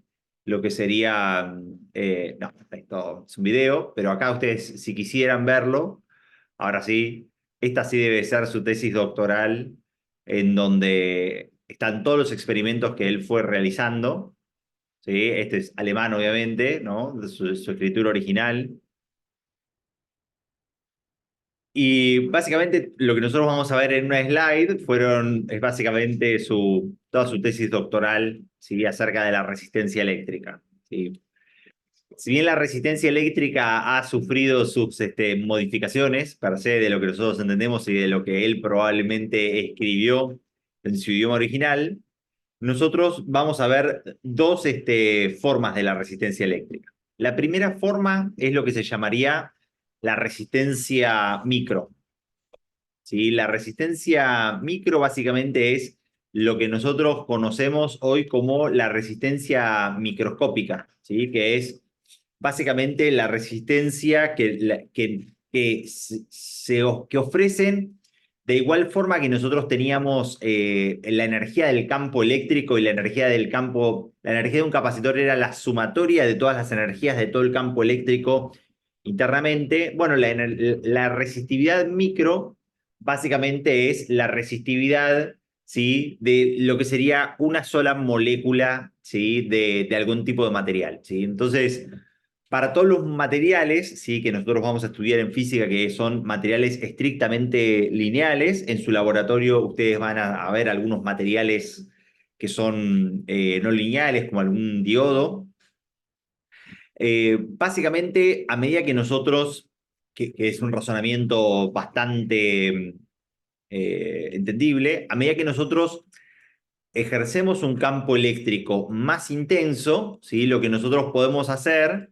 lo que sería, no, esto es un video, pero acá ustedes, si quisieran verlo, ahora sí, esta sí debe ser su tesis doctoral, en donde están todos los experimentos que él fue realizando, ¿sí? Este es alemán, obviamente, ¿no? Su escritura original. Y básicamente lo que nosotros vamos a ver en una slide es básicamente toda su tesis doctoral, ¿sí? Acerca de la resistencia eléctrica, ¿sí? Si bien la resistencia eléctrica ha sufrido sus modificaciones, per se, de lo que nosotros entendemos y de lo que él probablemente escribió en su idioma original, nosotros vamos a ver dos formas de la resistencia eléctrica. La primera forma es lo que se llamaría la resistencia micro. ¿Sí? La resistencia micro básicamente es lo que nosotros conocemos hoy como la resistencia microscópica, ¿sí? Que es básicamente la resistencia que ofrecen de igual forma que nosotros teníamos la energía del campo eléctrico y la energía del campo, la energía de un capacitor era la sumatoria de todas las energías de todo el campo eléctrico internamente. Bueno, la resistividad micro básicamente es la resistividad, ¿sí? De lo que sería una sola molécula, ¿sí? De algún tipo de material, ¿sí? Entonces, para todos los materiales, ¿sí? Que nosotros vamos a estudiar en física, que son materiales estrictamente lineales, en su laboratorio ustedes van a ver algunos materiales que son no lineales, como algún diodo. Básicamente, a medida que nosotros, que es un razonamiento bastante entendible, a medida que nosotros ejercemos un campo eléctrico más intenso, ¿sí? Lo que nosotros podemos hacer,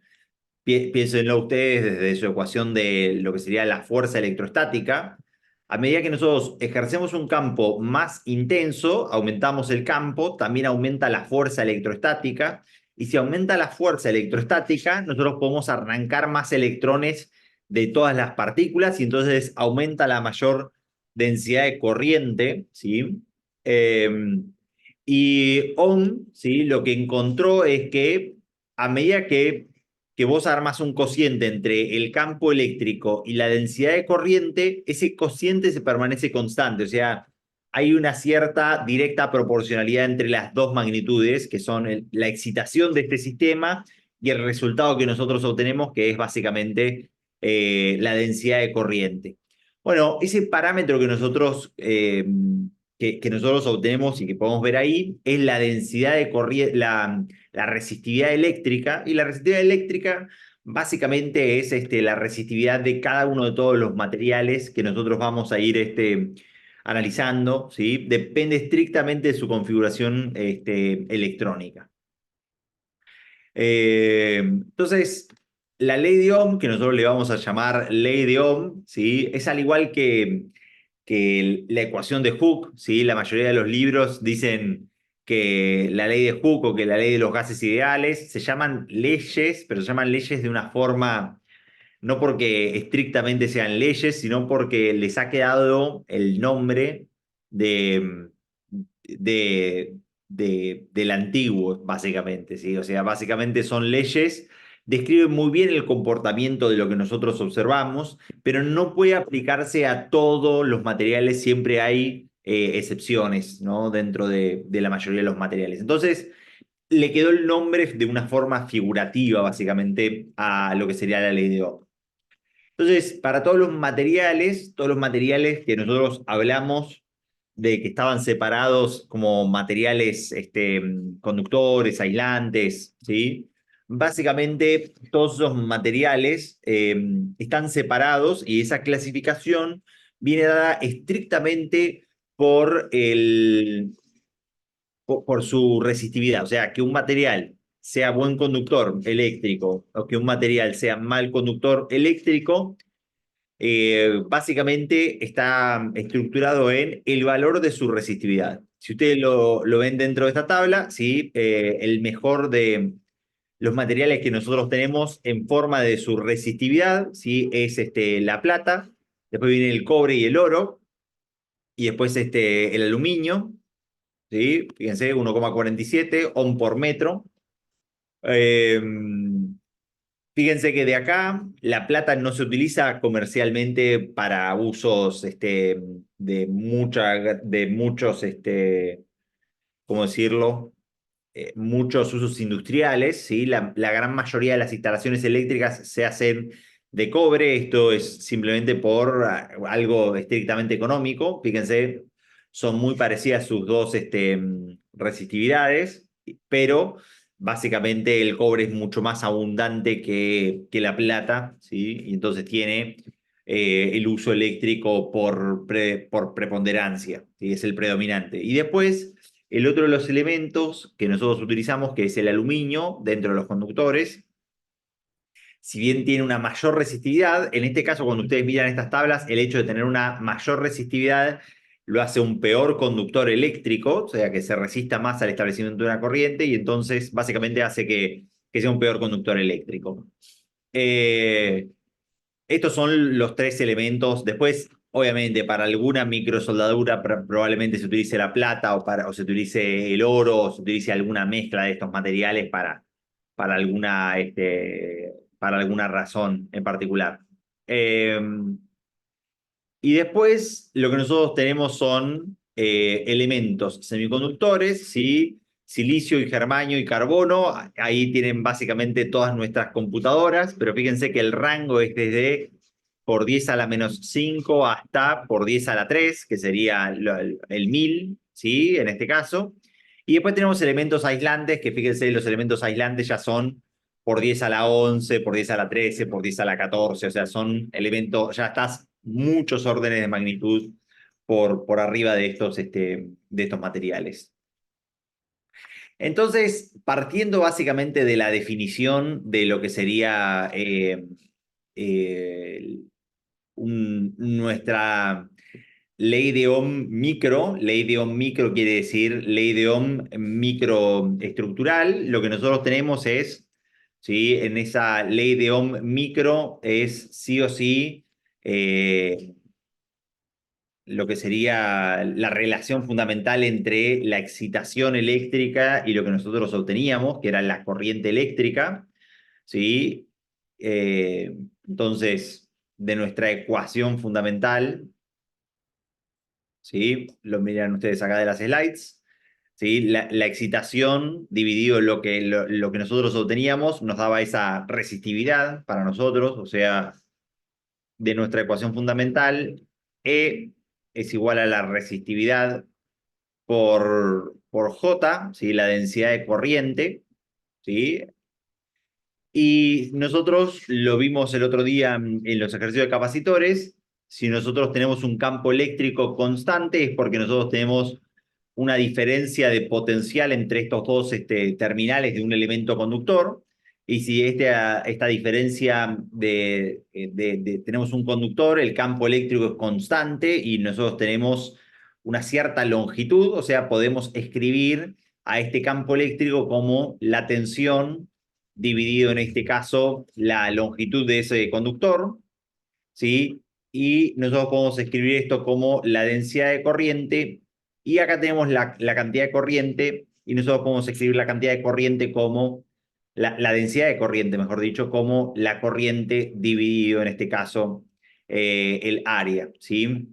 piénsenlo ustedes desde su ecuación de lo que sería la fuerza electrostática, a medida que nosotros ejercemos un campo más intenso, aumentamos el campo, también aumenta la fuerza electrostática, y si aumenta la fuerza electrostática, nosotros podemos arrancar más electrones de todas las partículas y entonces aumenta la mayor densidad de corriente, ¿sí? Y Ohm, ¿sí? Lo que encontró es que a medida que vos armas un cociente entre el campo eléctrico y la densidad de corriente, ese cociente se permanece constante, o sea, hay una cierta directa proporcionalidad entre las dos magnitudes, que son la excitación de este sistema y el resultado que nosotros obtenemos, que es básicamente la densidad de corriente. Bueno, ese parámetro que nosotros obtenemos y que podemos ver ahí es la densidad de corriente, la resistividad eléctrica, y la resistividad eléctrica básicamente es la resistividad de cada uno de todos los materiales que nosotros vamos a ir analizando, ¿sí? Depende estrictamente de su configuración electrónica. Entonces, la ley de Ohm, que nosotros le vamos a llamar ley de Ohm, ¿sí? Es al igual que la ecuación de Hooke, ¿sí? La mayoría de los libros dicen que la ley de Hooke o que la ley de los gases ideales se llaman leyes, pero se llaman leyes de una forma, no porque estrictamente sean leyes, sino porque les ha quedado el nombre de, del antiguo, básicamente, ¿sí? O sea, básicamente son leyes, describen muy bien el comportamiento de lo que nosotros observamos, pero no puede aplicarse a todos los materiales, siempre hay excepciones, ¿no? Dentro de la mayoría de los materiales. Entonces, le quedó el nombre de una forma figurativa, básicamente, a lo que sería la ley de Ohm. Entonces, para todos los materiales que nosotros hablamos de que estaban separados como materiales conductores, aislantes, ¿sí? Básicamente, todos esos materiales están separados y esa clasificación viene dada estrictamente por, por su resistividad. O sea, que un material sea buen conductor eléctrico o que un material sea mal conductor eléctrico básicamente está estructurado en el valor de su resistividad. Si ustedes lo ven dentro de esta tabla, ¿sí? El mejor de los materiales que nosotros tenemos en forma de su resistividad, ¿sí? Es la plata, después viene el cobre y el oro, y después el aluminio, ¿sí? Fíjense, 1,47 ohm por metro. Eh, Fíjense que de acá la plata no se utiliza comercialmente para usos de muchos, ¿cómo decirlo? Muchos usos industriales, ¿sí? La gran mayoría de las instalaciones eléctricas se hacen de cobre. Esto es simplemente por algo estrictamente económico. Fíjense, son muy parecidas sus dos resistividades, pero básicamente el cobre es mucho más abundante que la plata, ¿sí? Y entonces tiene el uso eléctrico por preponderancia, ¿sí? Es el predominante. Y después, el otro de los elementos que nosotros utilizamos, que es el aluminio dentro de los conductores, si bien tiene una mayor resistividad, en este caso cuando ustedes miran estas tablas, el hecho de tener una mayor resistividad lo hace un peor conductor eléctrico, o sea que se resista más al establecimiento de una corriente y entonces básicamente hace que sea un peor conductor eléctrico. Eh, Estos son los tres elementos. Después, obviamente, para alguna microsoldadura probablemente se utilice la plata o se utilice el oro o se utilice alguna mezcla de estos materiales para para alguna razón en particular. Eh, y después lo que nosotros tenemos son elementos semiconductores, ¿sí? Silicio y germanio y carbono. Ahí tienen básicamente todas nuestras computadoras, pero fíjense que el rango es desde por 10 a la menos 5 hasta por 10 a la 3, que sería el 1000, ¿sí? En este caso. Y después tenemos elementos aislantes, que fíjense, los elementos aislantes ya son por 10 a la 11, por 10 a la 13, por 10 a la 14, o sea, son elementos, ya estás muchos órdenes de magnitud por arriba de estos materiales. Entonces, partiendo básicamente de la definición de lo que sería eh, nuestra ley de Ohm micro quiere decir ley de Ohm microestructural, lo que nosotros tenemos es, ¿sí? En esa ley de Ohm micro es sí o sí lo que sería la relación fundamental entre la excitación eléctrica y lo que nosotros obteníamos, que era la corriente eléctrica, ¿sí? Eh, entonces, de nuestra ecuación fundamental, ¿sí? Lo miran ustedes acá de las slides, ¿sí? La excitación dividido lo que nosotros obteníamos nos daba esa resistividad para nosotros, o sea, de nuestra ecuación fundamental, E es igual a la resistividad por J, ¿sí? La densidad de corriente, ¿sí? Y nosotros lo vimos el otro día en los ejercicios de capacitores. Si nosotros tenemos un campo eléctrico constante es porque nosotros tenemos una diferencia de potencial entre estos dos terminales de un elemento conductor. Y si esta diferencia tenemos un conductor, el campo eléctrico es constante y nosotros tenemos una cierta longitud, o sea, podemos escribir a este campo eléctrico como la tensión dividido en este caso la longitud de ese conductor, ¿sí? Y nosotros podemos escribir esto como la densidad de corriente, y acá tenemos la cantidad de corriente, y nosotros podemos escribir la cantidad de corriente como, la densidad de corriente, mejor dicho, como la corriente dividido en este caso el área, ¿sí?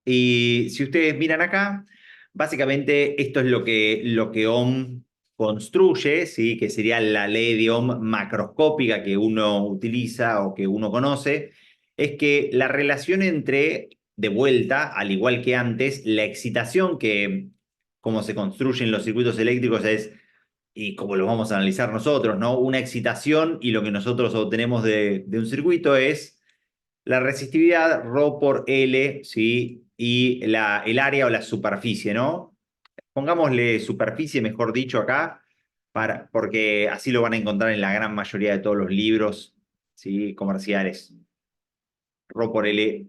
Y si ustedes miran acá, básicamente esto es lo que Ohm construye, ¿sí? Que sería la ley de Ohm macroscópica que uno utiliza o que uno conoce, es que la relación entre, de vuelta, al igual que antes, la excitación que, como se construyen los circuitos eléctricos es, y como lo vamos a analizar nosotros, ¿no? Una excitación y lo que nosotros obtenemos de un circuito es la resistividad ρ por L, ¿sí? Y el área o la superficie, ¿no? Pongámosle superficie, mejor dicho, acá, porque así lo van a encontrar en la gran mayoría de todos los libros, ¿sí? Comerciales. Ρ por L,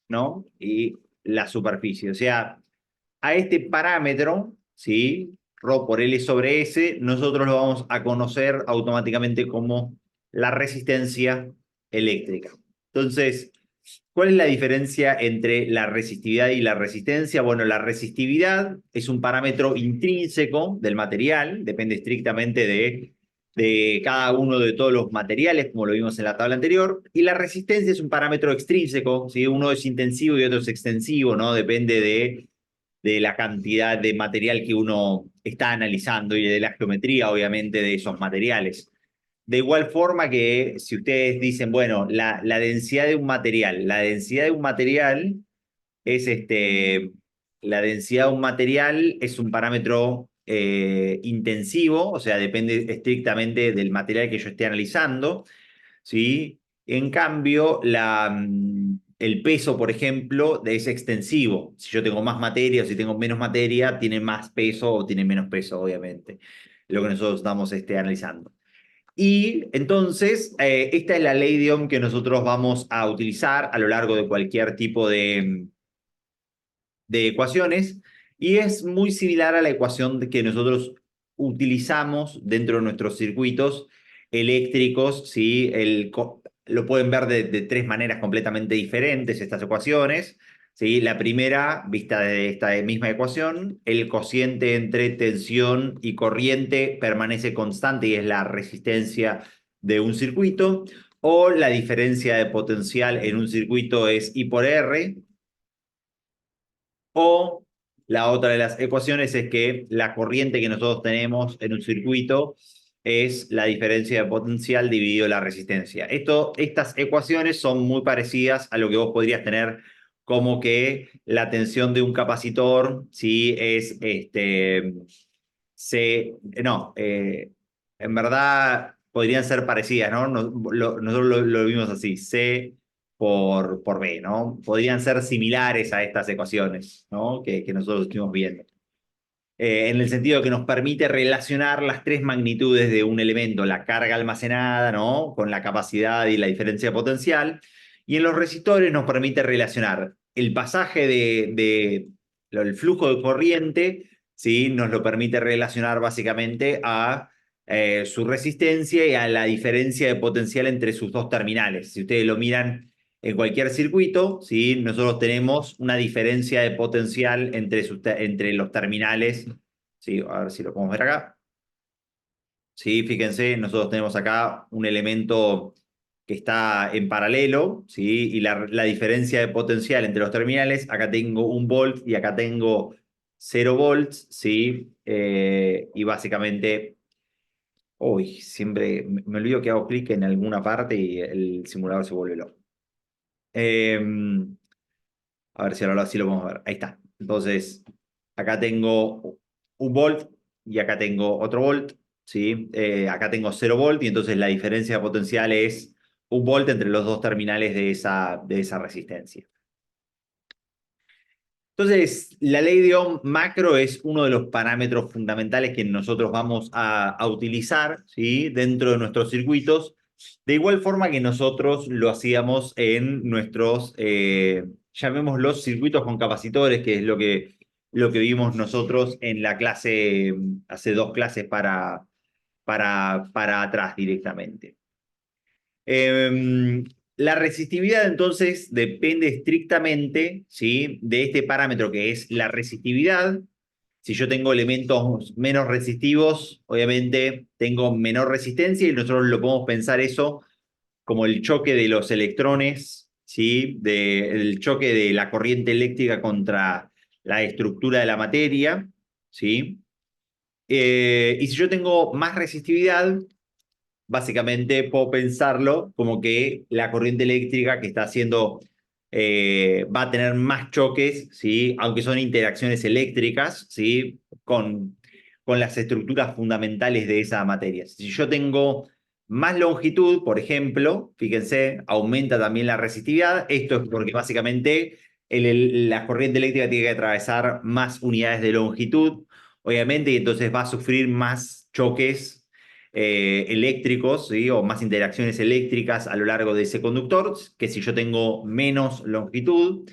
¿no? Y la superficie. O sea, a este parámetro, ¿sí? Ρ por L sobre S, nosotros lo vamos a conocer automáticamente como la resistencia eléctrica. Entonces, ¿cuál es la diferencia entre la resistividad y la resistencia? Bueno, la resistividad es un parámetro intrínseco del material, depende estrictamente de cada uno de todos los materiales, como lo vimos en la tabla anterior, y la resistencia es un parámetro extrínseco, ¿sí? Uno es intensivo y otro es extensivo, ¿no? Depende de la cantidad de material que uno está analizando y de la geometría, obviamente, de esos materiales. De igual forma que si ustedes dicen, bueno, la densidad de un material, la densidad de un material es la densidad de un material es un parámetro intensivo, o sea, depende estrictamente del material que yo esté analizando, ¿sí? En cambio, el peso, por ejemplo, es extensivo. Si yo tengo más materia o si tengo menos materia, tiene más peso o tiene menos peso, obviamente, lo que nosotros estamos analizando. Y entonces, esta es la ley de Ohm que nosotros vamos a utilizar a lo largo de cualquier tipo de ecuaciones y es muy similar a la ecuación que nosotros utilizamos dentro de nuestros circuitos eléctricos, ¿sí? Lo pueden ver de tres maneras completamente diferentes estas ecuaciones. ¿Sí? La primera, vista de esta misma ecuación, el cociente entre tensión y corriente permanece constante y es la resistencia de un circuito, o la diferencia de potencial en un circuito es I por R, o la otra de las ecuaciones es que la corriente que nosotros tenemos en un circuito es la diferencia de potencial dividido la resistencia. Estas ecuaciones son muy parecidas a lo que vos podrías tener como que la tensión de un capacitor, ¿sí? Es no, en verdad podrían ser parecidas, ¿no? Nosotros lo vimos así, C por B, ¿no? Podrían ser similares a estas ecuaciones, ¿no? Que nosotros estuvimos viendo. En el sentido que nos permite relacionar las tres magnitudes de un elemento, la carga almacenada, ¿no? Con la capacidad y la diferencia potencial. Y en los resistores nos permite relacionar el pasaje el flujo de corriente, ¿sí? Nos lo permite relacionar básicamente a su resistencia y a la diferencia de potencial entre sus dos terminales. Si ustedes lo miran en cualquier circuito, ¿sí? Nosotros tenemos una diferencia de potencial entre los terminales. ¿Sí? A ver si lo podemos ver acá. ¿Sí? Fíjense, nosotros tenemos acá un elemento que está en paralelo, ¿sí? Y la diferencia de potencial entre los terminales, acá tengo 1 volt y acá tengo 0 volts, ¿sí? Y básicamente, uy, siempre me olvido que hago clic en alguna parte y el simulador se vuelve loco. A ver si ahora sí lo podemos ver. Ahí está. Entonces, acá tengo 1 volt y acá tengo otro volt, ¿sí? Acá tengo 0 volt y entonces la diferencia de potencial es 1 volt entre los dos terminales de esa resistencia. Entonces, la ley de Ohm macro es uno de los parámetros fundamentales que nosotros vamos a utilizar, ¿sí? Dentro de nuestros circuitos, de igual forma que nosotros lo hacíamos en nuestros, llamémoslos circuitos con capacitores, que es lo que vimos nosotros en la clase, hace 2 clases para atrás directamente. La resistividad entonces depende estrictamente, ¿sí? De este parámetro que es la resistividad. Si yo tengo elementos menos resistivos, obviamente tengo menor resistencia y nosotros lo podemos pensar eso como el choque de los electrones, ¿sí? El choque de la corriente eléctrica contra la estructura de la materia, ¿sí? Y si yo tengo más resistividad, básicamente puedo pensarlo como que la corriente eléctrica que está haciendo va a tener más choques, ¿sí? Aunque son interacciones eléctricas, ¿sí? Con las estructuras fundamentales de esa materia. Si yo tengo más longitud, por ejemplo, fíjense, aumenta también la resistividad. Esto es porque básicamente la corriente eléctrica tiene que atravesar más unidades de longitud, obviamente, y entonces va a sufrir más choques eléctricos, ¿sí? O más interacciones eléctricas a lo largo de ese conductor, que si yo tengo menos longitud,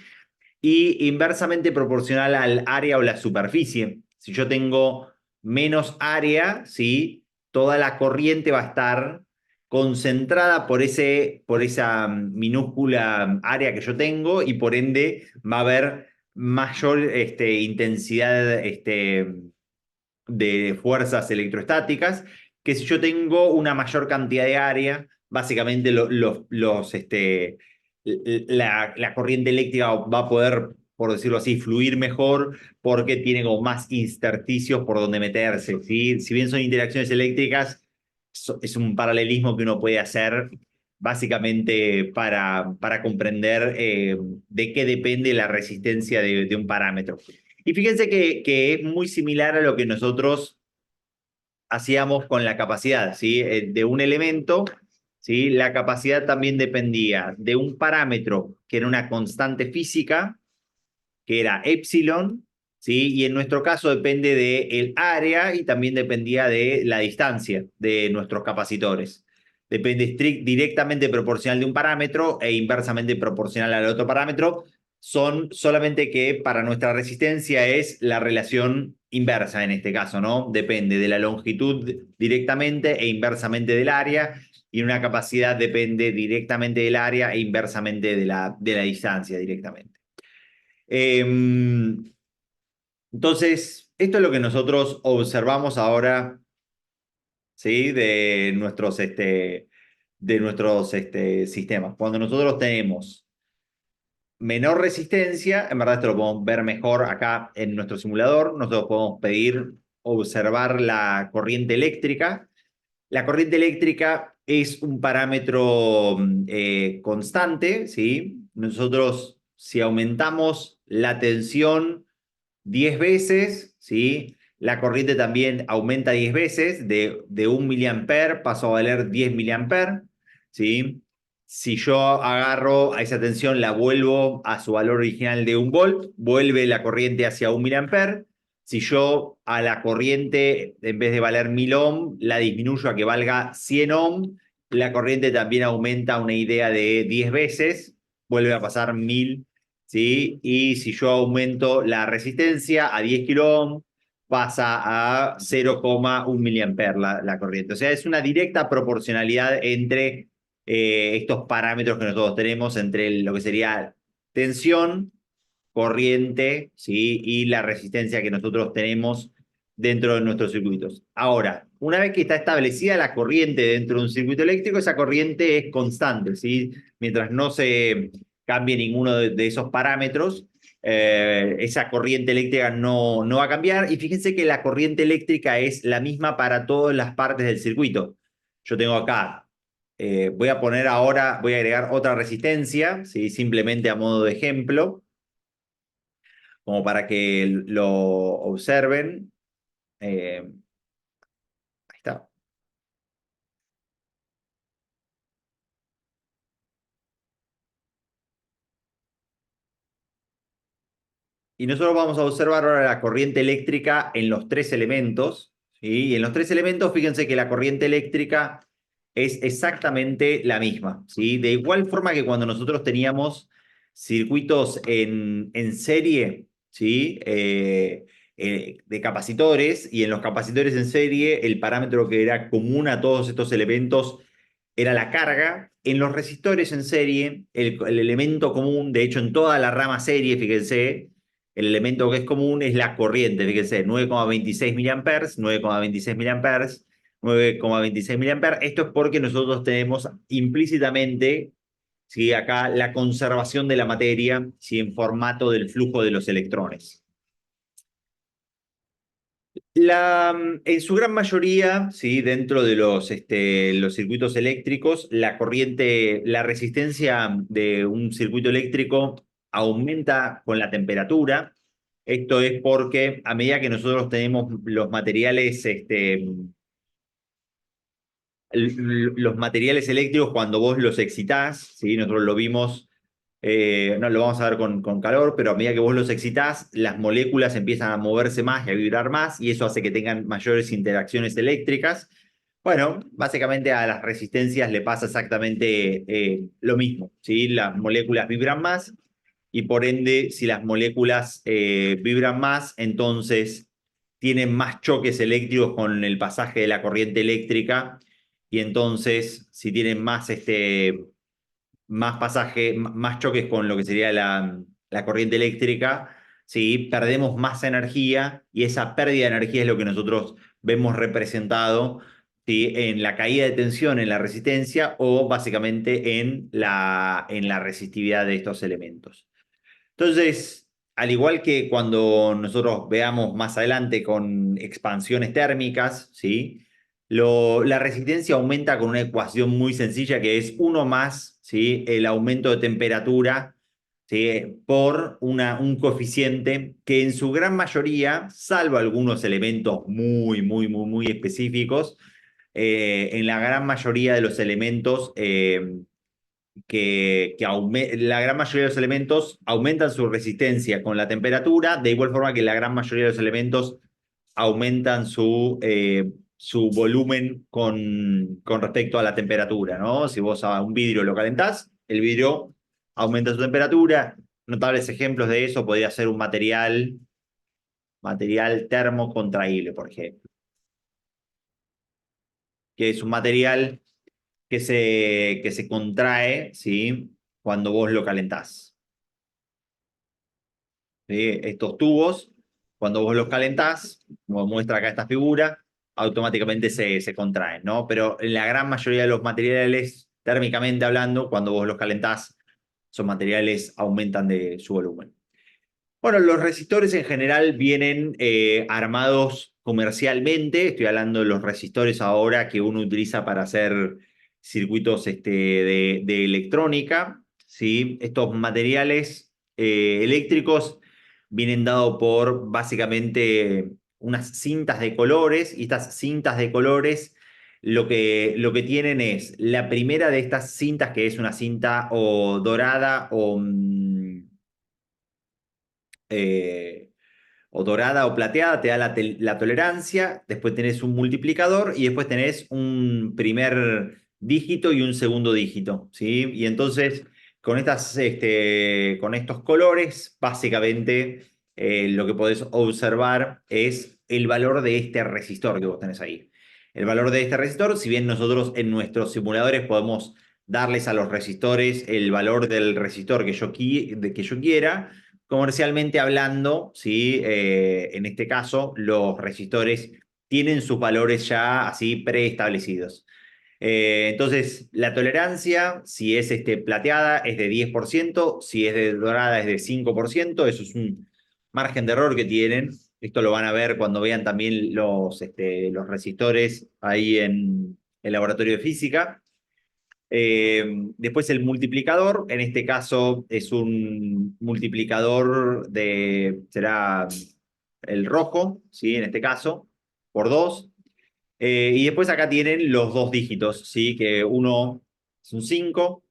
y inversamente proporcional al área o la superficie. Si yo tengo menos área, ¿sí? Toda la corriente va a estar concentrada por esa minúscula área que yo tengo y por ende va a haber mayor intensidad de fuerzas electrostáticas, que si yo tengo una mayor cantidad de área, básicamente la corriente eléctrica va a poder, por decirlo así, fluir mejor porque tiene como más intersticios por donde meterse, ¿sí? Si bien son interacciones eléctricas, es un paralelismo que uno puede hacer básicamente para comprender de qué depende la resistencia de un parámetro. Y fíjense que es muy similar a lo que nosotros hacíamos con la capacidad, ¿sí? De un elemento, ¿sí? La capacidad también dependía de un parámetro que era una constante física, que era epsilon, ¿sí? Y en nuestro caso depende del área y también dependía de la distancia de nuestros capacitores. Depende directamente proporcional de un parámetro e inversamente proporcional al otro parámetro. Son solamente que para nuestra resistencia es la relación inversa en este caso, ¿no? Depende de la longitud directamente e inversamente del área, y una capacidad depende directamente del área e inversamente de la distancia directamente. Entonces, esto es lo que nosotros observamos ahora, ¿sí? De nuestros sistemas. Cuando nosotros tenemos menor resistencia, en verdad esto lo podemos ver mejor acá en nuestro simulador, nosotros podemos pedir observar la corriente eléctrica. La corriente eléctrica es un parámetro constante, ¿sí? Nosotros, si aumentamos la tensión 10 veces, ¿sí? La corriente también aumenta 10 veces, de 1 miliamper paso a valer 10 miliamper, ¿sí? Si yo agarro a esa tensión, la vuelvo a su valor original de 1 volt, vuelve la corriente hacia 1 miliamper. Si yo a la corriente, en vez de valer 1000 ohm, la disminuyo a que valga 100 ohm, la corriente también aumenta una idea de 10 veces, vuelve a pasar 1000. ¿Sí? Y si yo aumento la resistencia a 10 kilo ohm, pasa a 0,1 miliamper la corriente. O sea, es una directa proporcionalidad entre estos parámetros que nosotros tenemos, entre lo que sería tensión, corriente, ¿sí? Y la resistencia que nosotros tenemos dentro de nuestros circuitos. Ahora, una vez que está establecida la corriente dentro de un circuito eléctrico, esa corriente es constante, ¿sí? Mientras no se cambie ninguno de esos parámetros, esa corriente eléctrica no va a cambiar. Y fíjense que la corriente eléctrica es la misma para todas las partes del circuito. Yo tengo acá, voy a poner ahora, voy a agregar otra resistencia, ¿sí? Simplemente a modo de ejemplo, como para que lo observen. Ahí está. Y nosotros vamos a observar ahora la corriente eléctrica en los tres elementos, ¿sí? Y en los tres elementos, fíjense que la corriente eléctrica es exactamente la misma, ¿sí? De igual forma que cuando nosotros teníamos circuitos en serie, ¿sí? De capacitores, y en los capacitores en serie, el parámetro que era común a todos estos elementos era la carga. En los resistores en serie, el elemento común, de hecho en toda la rama serie, fíjense, el elemento que es común es la corriente, fíjense, 9,26 miliamperes, 9,26 miliamperes, 9,26 miliamperes. Esto es porque nosotros tenemos implícitamente, ¿sí? Acá la conservación de la materia, ¿sí? En formato del flujo de los electrones. En su gran mayoría, ¿sí? Dentro de los circuitos eléctricos, la corriente, la resistencia de un circuito eléctrico aumenta con la temperatura. Esto es porque a medida que nosotros tenemos los materiales eléctricos, cuando vos los excitás, ¿sí? Nosotros lo vimos, no lo vamos a ver con calor, pero a medida que vos los excitás, las moléculas empiezan a moverse más y a vibrar más, y eso hace que tengan mayores interacciones eléctricas. Bueno, básicamente a las resistencias le pasa exactamente lo mismo, ¿sí? Las moléculas vibran más, y por ende, si las moléculas vibran más, entonces tienen más choques eléctricos con el pasaje de la corriente eléctrica, y entonces si tienen más pasaje, más choques con lo que sería la corriente eléctrica, ¿sí? Perdemos más energía, y esa pérdida de energía es lo que nosotros vemos representado, ¿sí? En la caída de tensión en la resistencia, o básicamente en la resistividad de estos elementos. Entonces, al igual que cuando nosotros veamos más adelante con expansiones térmicas, ¿sí? La resistencia aumenta con una ecuación muy sencilla que es uno más, ¿sí? El aumento de temperatura, ¿sí? Por un coeficiente que en su gran mayoría, salvo algunos elementos muy específicos, en la gran mayoría de los elementos la gran mayoría de los elementos aumentan su resistencia con la temperatura, de igual forma que la gran mayoría de los elementos aumentan su volumen con respecto a la temperatura, ¿no? Si vos a un vidrio lo calentás, el vidrio aumenta su temperatura. Notables ejemplos de eso podría ser un material termocontraíble, por ejemplo, que es un material que se contrae, ¿sí? Cuando vos lo calentás. ¿Sí? Estos tubos, cuando vos los calentás, como muestra acá esta figura, automáticamente se contraen, ¿no? Pero en la gran mayoría de los materiales, térmicamente hablando, cuando vos los calentás, esos materiales aumentan de su volumen. Bueno, los resistores en general vienen armados comercialmente. Estoy hablando de los resistores ahora que uno utiliza para hacer circuitos de electrónica, ¿sí? Estos materiales eléctricos vienen dados por básicamente unas cintas de colores y estas cintas de colores lo que tienen es la primera de estas cintas que es una cinta o dorada eh, o dorada o plateada, te da la tolerancia, después tenés un multiplicador y después tenés un primer dígito y un segundo dígito, ¿sí? Y entonces con estos colores, básicamente lo que podés observar es el valor de este resistor que vos tenés ahí. El valor de este resistor, si bien nosotros en nuestros simuladores podemos darles a los resistores el valor del resistor que yo quiera, comercialmente hablando, ¿sí? En este caso, los resistores tienen sus valores ya así preestablecidos. Entonces, la tolerancia, si es plateada, es de 10%, si es de dorada, es de 5%, eso es un margen de error que tienen. Esto lo van a ver cuando vean también los resistores ahí en el laboratorio de física. Después el multiplicador, en este caso es un multiplicador será el rojo, ¿sí? En este caso, por 2. Y después acá tienen los dos dígitos, ¿sí? Que uno es un 5,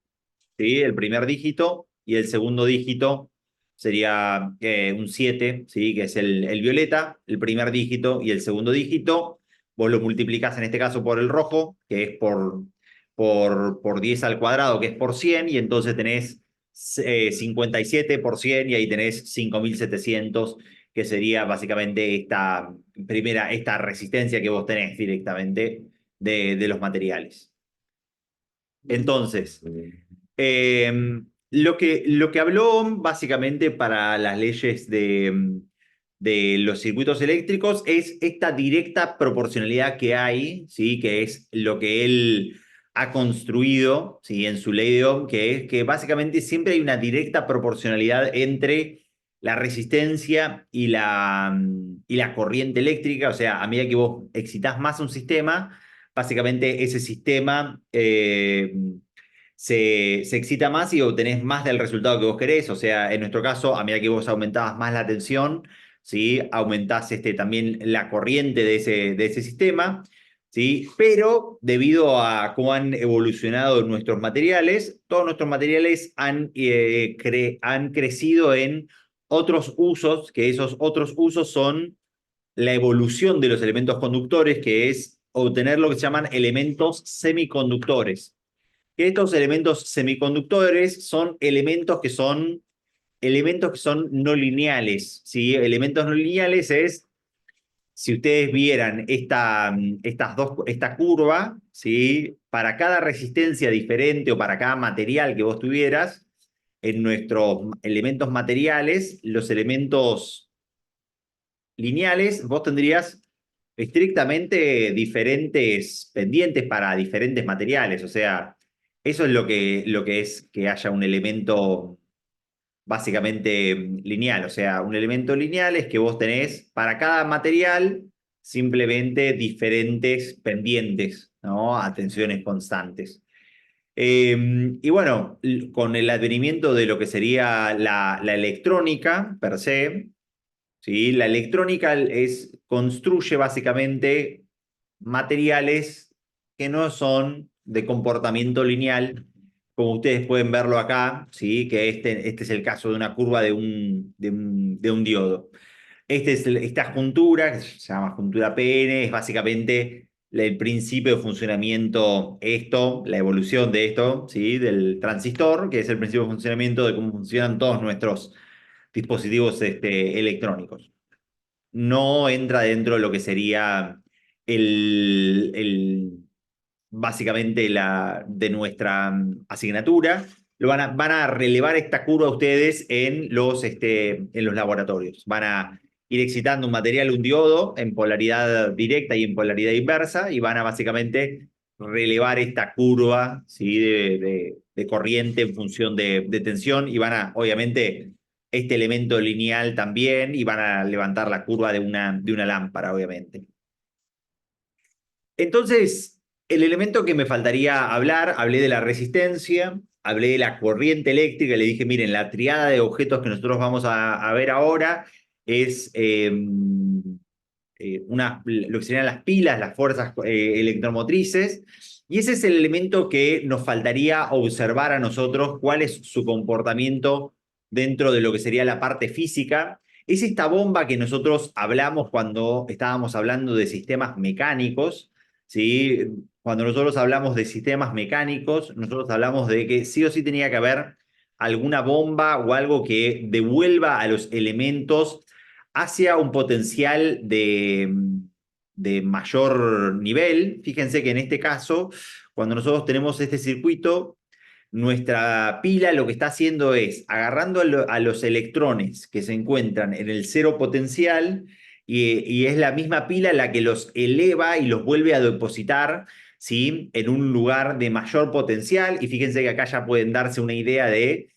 ¿sí? El primer dígito, y el segundo dígito sería un 7, ¿sí? Que es el violeta, el primer dígito y el segundo dígito. Vos lo multiplicás en este caso por el rojo, que es por 10 al cuadrado, que es por 100, y entonces tenés 57 por 100, y ahí tenés 5700, que sería básicamente esta resistencia que vos tenés directamente de los materiales. Entonces, lo que habló básicamente para las leyes de los circuitos eléctricos es esta directa proporcionalidad que hay, ¿sí? Que es lo que él ha construido, ¿sí? En su ley de Ohm, que es que básicamente siempre hay una directa proporcionalidad entre la resistencia y la corriente eléctrica. O sea, a medida que vos excitás más un sistema, básicamente ese sistema se excita más y obtenés más del resultado que vos querés. O sea, en nuestro caso, a medida que vos aumentabas más la tensión, ¿sí? Aumentás también la corriente de ese sistema, ¿sí? Pero debido a cómo han evolucionado nuestros materiales, todos nuestros materiales han crecido en otros usos, que esos otros usos son la evolución de los elementos conductores, que es obtener lo que se llaman elementos semiconductores. Que estos elementos semiconductores son elementos que son no lineales, ¿sí? Elementos no lineales es, si ustedes vieran esta curva, ¿sí? Para cada resistencia diferente o para cada material que vos tuvieras, en nuestros elementos materiales, los elementos lineales, vos tendrías estrictamente diferentes pendientes para diferentes materiales. O sea, eso es lo que es que haya un elemento básicamente lineal. O sea, un elemento lineal es que vos tenés para cada material, simplemente diferentes pendientes, ¿no? A tensiones constantes. Y bueno, con el advenimiento de lo que sería la electrónica per se, ¿sí? La electrónica construye básicamente materiales que no son de comportamiento lineal, como ustedes pueden verlo acá, ¿sí? Que este es el caso de una curva de un diodo. Esta juntura, que se llama juntura PN, es básicamente el principio de funcionamiento, la evolución de esto, ¿sí? Del transistor, que es el principio de funcionamiento de cómo funcionan todos nuestros dispositivos electrónicos. No entra dentro de lo que sería básicamente de nuestra asignatura. Van a relevar esta curva ustedes en los laboratorios. Van a ir excitando un material, un diodo, en polaridad directa y en polaridad inversa, y van a básicamente relevar esta curva, ¿sí? de corriente en función de tensión, y van a, obviamente, este elemento lineal también, y van a levantar la curva de una lámpara, obviamente. Entonces, el elemento que me faltaría hablar, hablé de la resistencia, hablé de la corriente eléctrica, le dije, miren, la triada de objetos que nosotros vamos a ver ahora es lo que serían las pilas, las fuerzas electromotrices, y ese es el elemento que nos faltaría observar a nosotros, cuál es su comportamiento dentro de lo que sería la parte física. Es esta bomba que nosotros hablamos cuando estábamos hablando de sistemas mecánicos, ¿sí? Cuando nosotros hablamos de sistemas mecánicos, nosotros hablamos de que sí o sí tenía que haber alguna bomba o algo que devuelva a los elementos hacia un potencial de mayor nivel. Fíjense que en este caso, cuando nosotros tenemos este circuito, nuestra pila lo que está haciendo es agarrando a los electrones que se encuentran en el cero potencial, y es la misma pila la que los eleva y los vuelve a depositar, ¿sí? En un lugar de mayor potencial. Y fíjense que acá ya pueden darse una idea de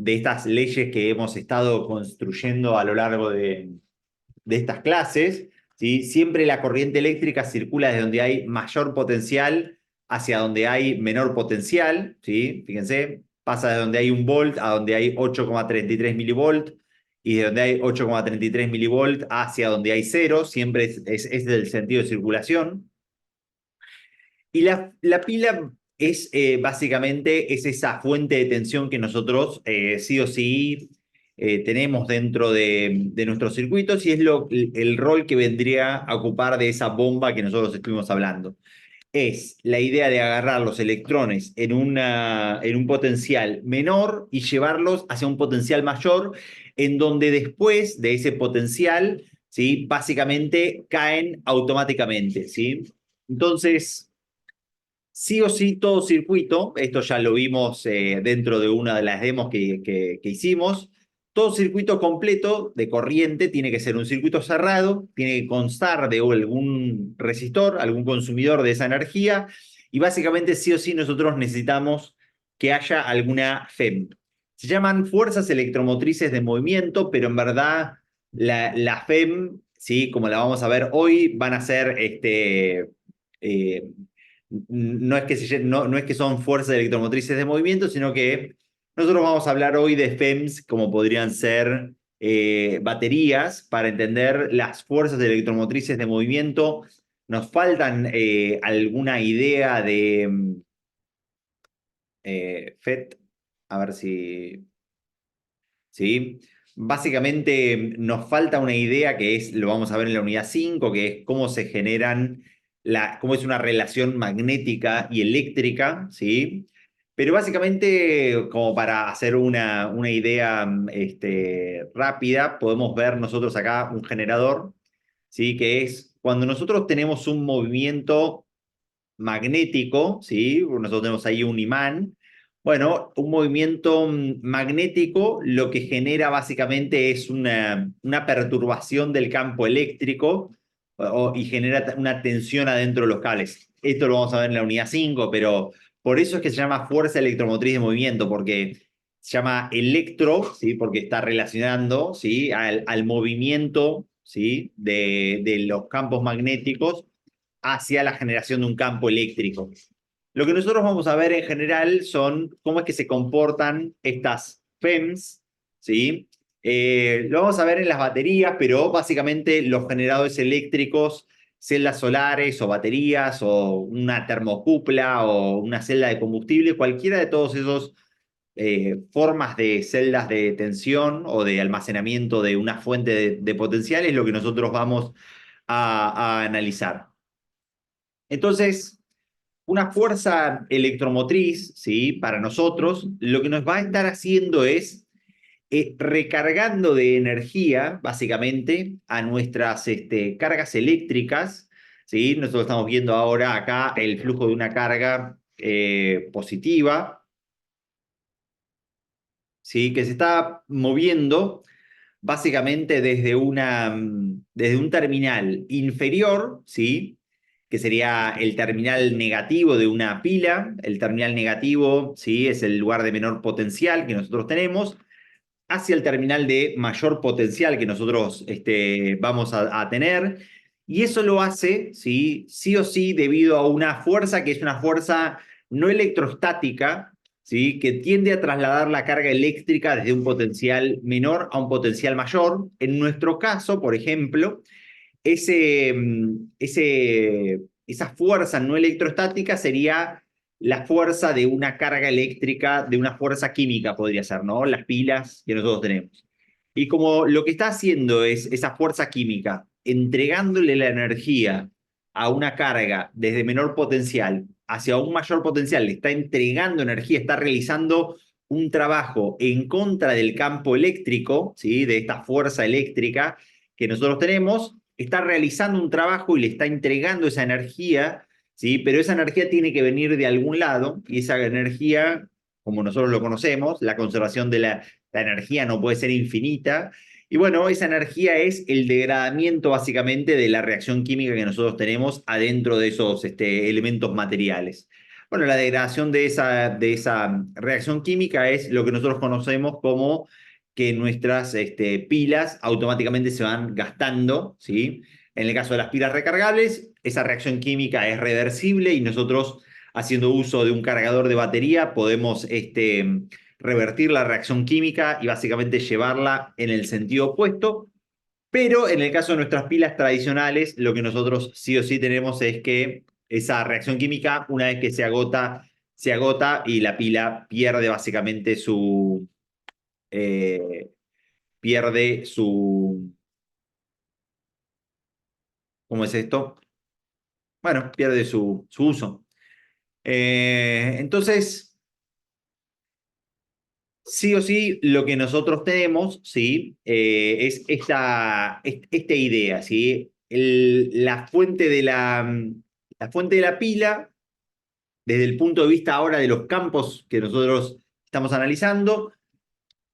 estas leyes que hemos estado construyendo a lo largo de estas clases, ¿sí? Siempre la corriente eléctrica circula desde donde hay mayor potencial hacia donde hay menor potencial, ¿sí? Fíjense, pasa de donde hay 1 volt a donde hay 8,33 milivolt, y de donde hay 8,33 milivolt hacia donde hay 0, siempre es del sentido de circulación. Y la pila básicamente esa fuente de tensión que nosotros sí o sí tenemos dentro de nuestros circuitos, y es el rol que vendría a ocupar de esa bomba que nosotros estuvimos hablando. Es la idea de agarrar los electrones en un potencial menor y llevarlos hacia un potencial mayor, en donde después de ese potencial, ¿sí? Básicamente caen automáticamente, ¿sí? Entonces, sí o sí, todo circuito, esto ya lo vimos dentro de una de las demos que hicimos, todo circuito completo de corriente tiene que ser un circuito cerrado, tiene que constar de algún resistor, algún consumidor de esa energía, y básicamente sí o sí nosotros necesitamos que haya alguna FEM. Se llaman fuerzas electromotrices de movimiento, pero en verdad la FEM, ¿sí? Como la vamos a ver hoy, van a ser eh, no es que son fuerzas electromotrices de movimiento, sino que nosotros vamos a hablar hoy de FEMS, como podrían ser baterías, para entender las fuerzas electromotrices de movimiento. Nos faltan alguna idea de FET, a ver si... ¿Sí? Básicamente nos falta una idea lo vamos a ver en la unidad 5, que es cómo se generan, cómo es una relación magnética y eléctrica, ¿sí? Pero básicamente, como para hacer una idea rápida, podemos ver nosotros acá un generador, ¿sí? Que es cuando nosotros tenemos un movimiento magnético, ¿sí? Nosotros tenemos ahí un imán. Bueno, un movimiento magnético lo que genera básicamente es una perturbación del campo eléctrico, y genera una tensión adentro de los cables. Esto lo vamos a ver en la unidad 5, pero por eso es que se llama fuerza electromotriz de movimiento, porque se llama electro, ¿sí? Porque está relacionando, ¿sí? al movimiento ¿sí? de los campos magnéticos hacia la generación de un campo eléctrico. Lo que nosotros vamos a ver en general son cómo es que se comportan estas FEMs, ¿sí? Lo vamos a ver en las baterías, pero básicamente los generadores eléctricos, celdas solares o baterías o una termocupla o una celda de combustible, cualquiera de todos esos formas de celdas de tensión o de almacenamiento de una fuente de potencial es lo que nosotros vamos a analizar. Entonces, una fuerza electromotriz, ¿sí? Para nosotros, lo que nos va a estar haciendo es recargando de energía, básicamente, a nuestras cargas eléctricas, ¿sí? Nosotros estamos viendo ahora acá el flujo de una carga positiva, ¿sí? Que se está moviendo básicamente desde un terminal inferior, ¿sí? Que sería el terminal negativo de una pila. El terminal negativo, ¿sí? Es el lugar de menor potencial que nosotros tenemos, hacia el terminal de mayor potencial que nosotros vamos a tener. Y eso lo hace, ¿sí? Sí o sí, debido a una fuerza que es una fuerza no electrostática, ¿sí? Que tiende a trasladar la carga eléctrica desde un potencial menor a un potencial mayor. En nuestro caso, por ejemplo, esa fuerza no electrostática sería la fuerza de una carga eléctrica, de una fuerza química, podría ser, ¿no? Las pilas que nosotros tenemos. Y como lo que está haciendo es esa fuerza química, entregándole la energía a una carga desde menor potencial hacia un mayor potencial, le está entregando energía, está realizando un trabajo en contra del campo eléctrico, ¿sí? De esta fuerza eléctrica que nosotros tenemos, está realizando un trabajo y le está entregando esa energía, ¿sí? Pero esa energía tiene que venir de algún lado y esa energía, como nosotros lo conocemos, la conservación de la energía no puede ser infinita. Y bueno, esa energía es el degradamiento básicamente de la reacción química que nosotros tenemos adentro de esos elementos materiales. Bueno, la degradación de esa reacción química es lo que nosotros conocemos como que nuestras pilas automáticamente se van gastando, ¿sí? En el caso de las pilas recargables, esa reacción química es reversible y nosotros, haciendo uso de un cargador de batería, podemos revertir la reacción química y básicamente llevarla en el sentido opuesto. Pero en el caso de nuestras pilas tradicionales, lo que nosotros sí o sí tenemos es que esa reacción química, una vez que se agota y la pila pierde básicamente eh, pierde su, ¿cómo es esto? Bueno, pierde su uso. Entonces, sí o sí, lo que nosotros tenemos, ¿sí? Es esta idea, ¿sí? La fuente de la pila, desde el punto de vista ahora de los campos que nosotros estamos analizando,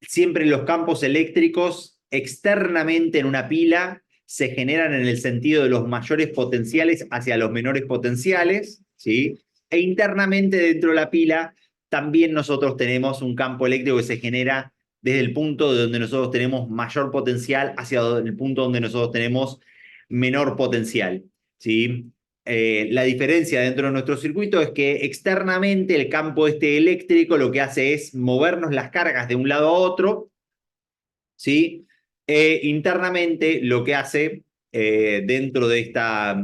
siempre los campos eléctricos externamente en una pila se generan en el sentido de los mayores potenciales hacia los menores potenciales, ¿sí? E internamente dentro de la pila también nosotros tenemos un campo eléctrico que se genera desde el punto de donde nosotros tenemos mayor potencial hacia el punto donde nosotros tenemos menor potencial, ¿sí? La diferencia dentro de nuestro circuito es que externamente el campo eléctrico lo que hace es movernos las cargas de un lado a otro, ¿sí? Internamente lo que hace dentro de esta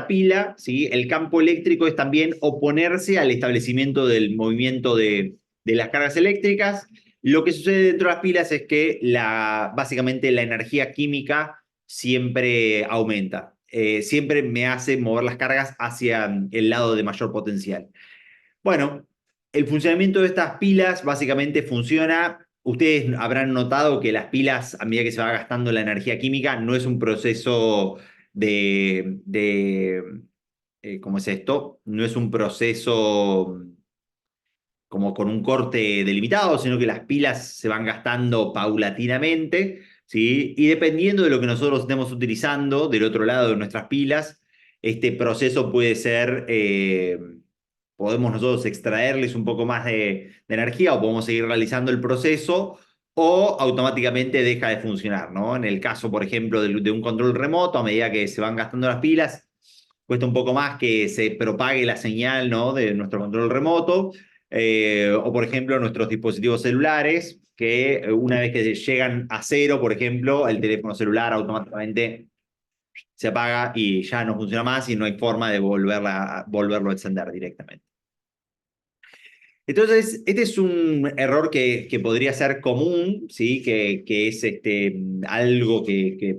pila, ¿sí? El campo eléctrico es también oponerse al establecimiento del movimiento de las cargas eléctricas. Lo que sucede dentro de las pilas es que básicamente la energía química siempre aumenta. Siempre me hace mover las cargas hacia el lado de mayor potencial. Bueno, el funcionamiento de estas pilas básicamente funciona. Ustedes habrán notado que las pilas, a medida que se va gastando la energía química, no es un proceso ¿cómo es esto? No es un proceso como con un corte delimitado, sino que las pilas se van gastando paulatinamente, ¿sí? Y dependiendo de lo que nosotros estemos utilizando del otro lado de nuestras pilas, este proceso puede ser, podemos nosotros extraerles un poco más de energía o podemos seguir realizando el proceso, o automáticamente deja de funcionar, ¿no? En el caso, por ejemplo, de un control remoto, a medida que se van gastando las pilas, cuesta un poco más que se propague la señal, ¿no? De nuestro control remoto, o por ejemplo nuestros dispositivos celulares, que una vez que llegan a cero, por ejemplo, el teléfono celular automáticamente se apaga y ya no funciona más y no hay forma de volverlo a encender directamente. Entonces, este es un error que podría ser común, ¿sí? Que es algo que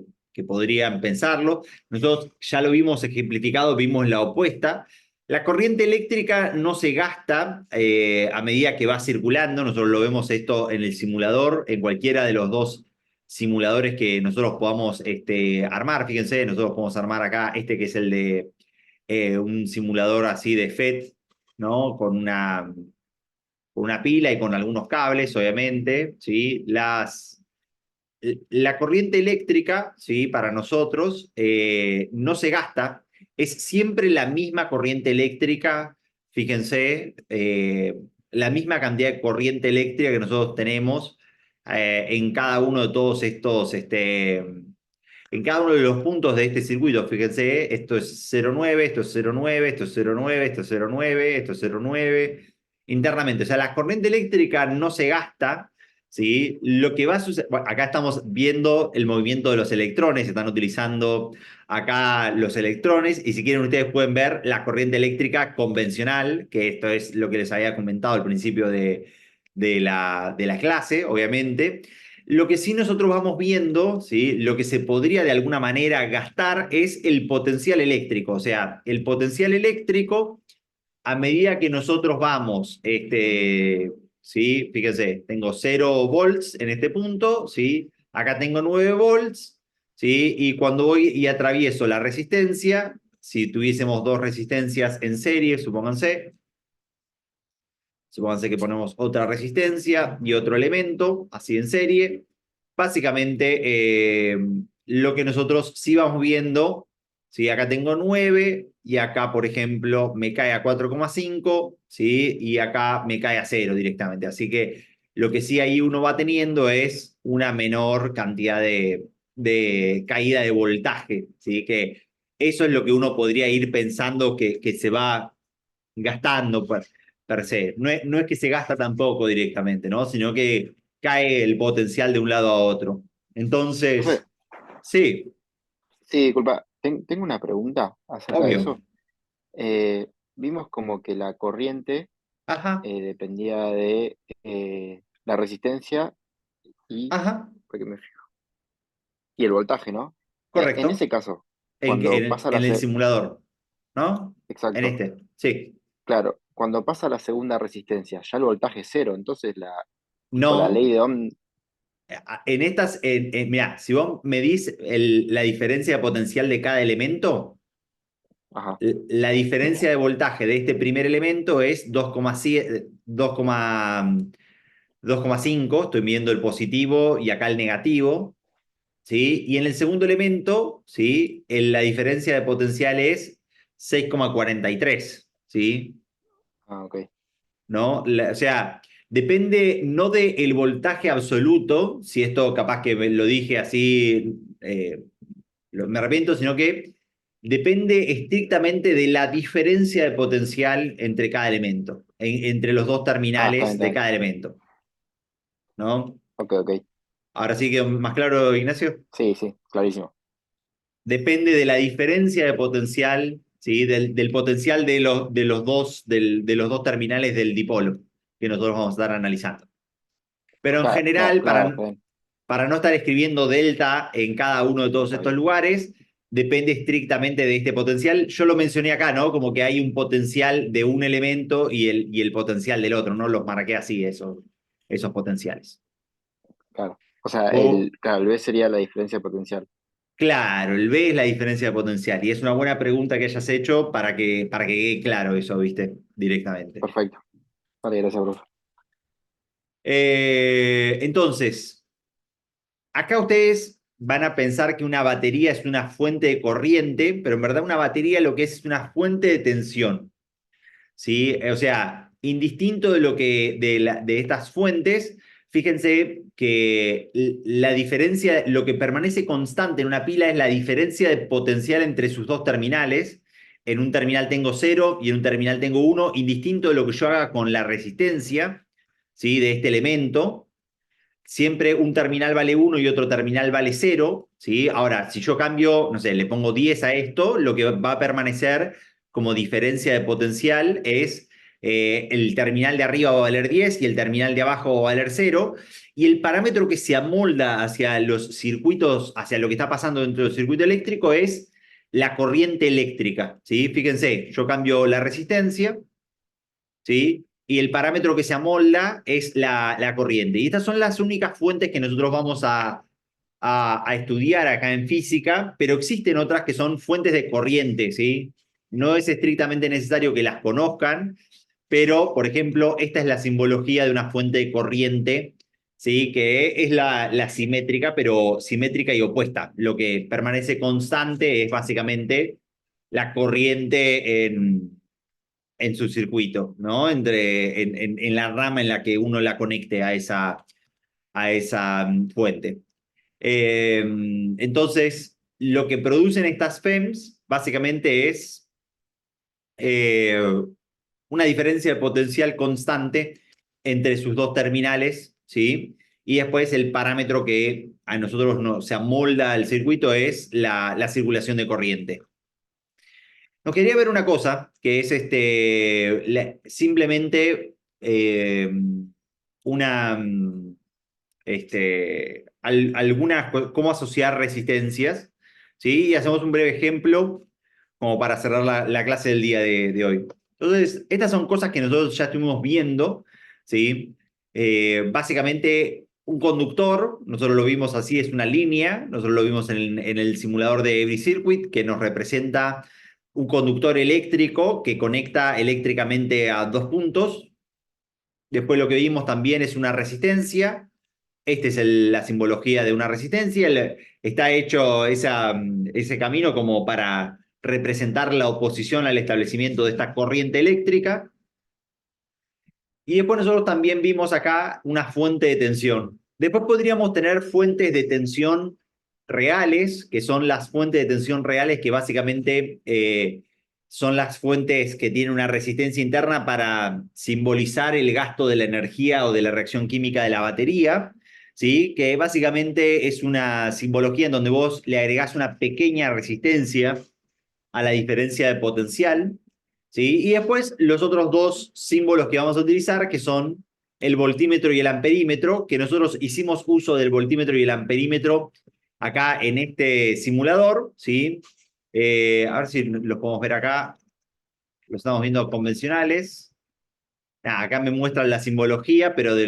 podrían pensarlo. Nosotros ya lo vimos ejemplificado, vimos la opuesta. La corriente eléctrica no se gasta a medida que va circulando. Nosotros lo vemos esto en el simulador, en cualquiera de los dos simuladores que nosotros podamos armar. Fíjense, nosotros podemos armar acá que es el de un simulador así de FET, ¿no? Con una pila y con algunos cables, obviamente, ¿sí? La corriente eléctrica, ¿sí? Para nosotros, no se gasta, es siempre la misma corriente eléctrica, fíjense, la misma cantidad de corriente eléctrica que nosotros tenemos en cada uno de todos estos, en cada uno de los puntos de este circuito. Fíjense, esto es 0,9, esto es 0,9, esto es 0,9, esto es 0,9, esto es 0,9, internamente. O sea, la corriente eléctrica no se gasta, ¿sí? Lo que va a suceder, bueno, acá estamos viendo el movimiento de los electrones, se están utilizando acá los electrones, y si quieren ustedes pueden ver la corriente eléctrica convencional, que esto es lo que les había comentado al principio de la clase, obviamente. Lo que sí nosotros vamos viendo, ¿sí? Lo que se podría de alguna manera gastar es el potencial eléctrico. O sea, el potencial eléctrico, a medida que nosotros vamos, ¿sí? Fíjense, tengo 0 volts en este punto, ¿sí? Acá tengo 9 volts, ¿sí? Y cuando voy y atravieso la resistencia, si tuviésemos dos resistencias en serie, supónganse que ponemos otra resistencia y otro elemento, así en serie. Básicamente, lo que nosotros sí vamos viendo, ¿sí? Acá tengo 9 y acá, por ejemplo, me cae a 4,5, ¿sí? Y acá me cae a 0 directamente. Así que lo que sí ahí uno va teniendo es una menor cantidad de caída de voltaje, ¿sí? Que eso es lo que uno podría ir pensando que se va gastando per se. No es que se gasta tampoco directamente, ¿no? Sino que cae el potencial de un lado a otro. Profe, Entonces, sí, sí, disculpa, tengo una pregunta acerca de obvio. eso. Vimos como que la corriente Ajá, dependía de la resistencia y, ajá, porque me fijo, y el voltaje, ¿no? En correcto. ese caso, En, cuando en, pasa en el simulador, ¿no? En exacto, sí. claro, cuando pasa la segunda resistencia, ya el voltaje es cero, entonces tipo, la ley No, de Ohm, en estas, mirá, si vos medís la diferencia de potencial de cada elemento, ajá, la diferencia de voltaje de este primer elemento es 2,7, 2,5, estoy midiendo el positivo y acá el negativo, ¿sí? Y en el segundo elemento, ¿sí? La diferencia de potencial es 6,43, ¿sí? ok, ¿No? O sea, depende no del voltaje absoluto, si esto capaz que lo dije así, me arrepiento, sino que depende estrictamente de la diferencia de potencial entre cada elemento, entre los dos está bien, terminales está de bien. cada elemento, ¿no? Ok, ok, Ahora sí quedó más claro, Ignacio. sí, sí, clarísimo. Depende de la diferencia de potencial, ¿sí? Del potencial de los dos terminales del dipolo que nosotros vamos a estar analizando. Pero en Claro, claro, general, claro, está bien, para no estar escribiendo delta en cada uno de todos está estos bien. lugares, depende estrictamente de este potencial. Yo lo mencioné acá, ¿no? Como que hay un potencial de un elemento y el potencial del otro, ¿no? Los marqué así, esos potenciales. Claro. O sea, O, claro, el B sería la diferencia potencial. claro, el B es la diferencia de potencial. Y es una buena pregunta que hayas hecho para que quede claro eso, ¿viste? Directamente. Perfecto. Vale, gracias, profe. Entonces, acá ustedes van a pensar que una batería es una fuente de corriente, pero en verdad una batería lo que es una fuente de tensión, ¿sí? O sea, indistinto de lo que de estas fuentes, fíjense que la diferencia, lo que permanece constante en una pila es la diferencia de potencial entre sus dos terminales. En un terminal tengo 0 y en un terminal tengo 1, indistinto de lo que yo haga con la resistencia, ¿sí?, de este elemento. Siempre un terminal vale 1 y otro terminal vale 0, ¿sí? Ahora, si yo cambio, no sé, le pongo 10 a esto, lo que va a permanecer como diferencia de potencial es el terminal de arriba va a valer 10 y el terminal de abajo va a valer 0. Y el parámetro que se amolda hacia los circuitos, hacia lo que está pasando dentro del circuito eléctrico es la corriente eléctrica, ¿sí? Fíjense, yo cambio la resistencia, ¿sí? Y el parámetro que se amolda es la corriente. Y estas son las únicas fuentes que nosotros vamos a estudiar acá en física, pero existen otras que son fuentes de corriente, ¿sí? No es estrictamente necesario que las conozcan, pero, por ejemplo, esta es la simbología de una fuente de corriente, ¿sí?, que es la simétrica, pero simétrica y opuesta. Lo que permanece constante es básicamente la corriente en su circuito, ¿no? En la rama en la que uno la conecte a esa fuente. Entonces, lo que producen estas FEMs básicamente es eh, una diferencia de potencial constante entre sus dos terminales, ¿sí? Y después el parámetro que a nosotros se amolda al circuito es la circulación de corriente. Nos quería ver una cosa, que es simplemente una, cómo asociar resistencias, ¿sí? Y hacemos un breve ejemplo como para cerrar la clase del día de hoy. Entonces, estas son cosas que nosotros ya estuvimos viendo, ¿sí? Básicamente, un conductor, nosotros lo vimos así, es una línea, nosotros lo vimos en el simulador de Every Circuit, que nos representa un conductor eléctrico que conecta eléctricamente a dos puntos. Después lo que vimos también es una resistencia. Esta es la simbología de una resistencia. Está hecho ese camino como para representar la oposición al establecimiento de esta corriente eléctrica. Y después nosotros también vimos acá una fuente de tensión. Después podríamos tener fuentes de tensión reales, que son las fuentes de tensión reales que básicamente son las fuentes que tienen una resistencia interna para simbolizar el gasto de la energía o de la reacción química de la batería, ¿sí? Que básicamente es una simbología en donde vos le agregás una pequeña resistencia a la diferencia de potencial, ¿sí? Y después los otros dos símbolos que vamos a utilizar, que son el voltímetro y el amperímetro, que nosotros hicimos uso del voltímetro y el amperímetro acá en este simulador, ¿sí? A ver si los podemos ver acá. Los estamos viendo convencionales. Acá me muestran la simbología, pero de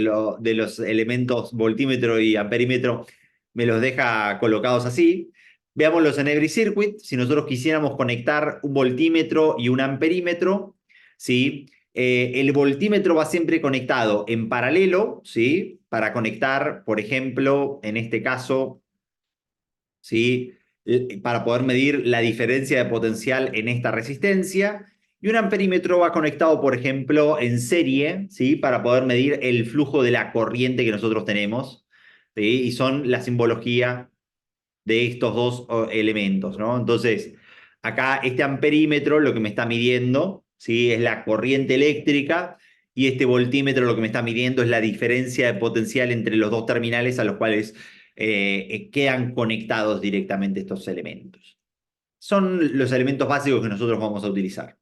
los elementos voltímetro y amperímetro me los deja colocados así. Veámoslos en Every Circuit. Si nosotros quisiéramos conectar un voltímetro y un amperímetro, ¿sí? El voltímetro va siempre conectado en paralelo, ¿sí? Para conectar, por ejemplo, en este caso, ¿sí? Para poder medir la diferencia de potencial en esta resistencia. Y un amperímetro va conectado, por ejemplo, en serie, ¿sí? Para poder medir el flujo de la corriente que nosotros tenemos, ¿sí? Y son la simbología de estos dos elementos, ¿no? Entonces, acá este amperímetro lo que me está midiendo, ¿sí?, es la corriente eléctrica, y este voltímetro lo que me está midiendo es la diferencia de potencial entre los dos terminales a los cuales quedan conectados directamente estos elementos. Son los elementos básicos que nosotros vamos a utilizar.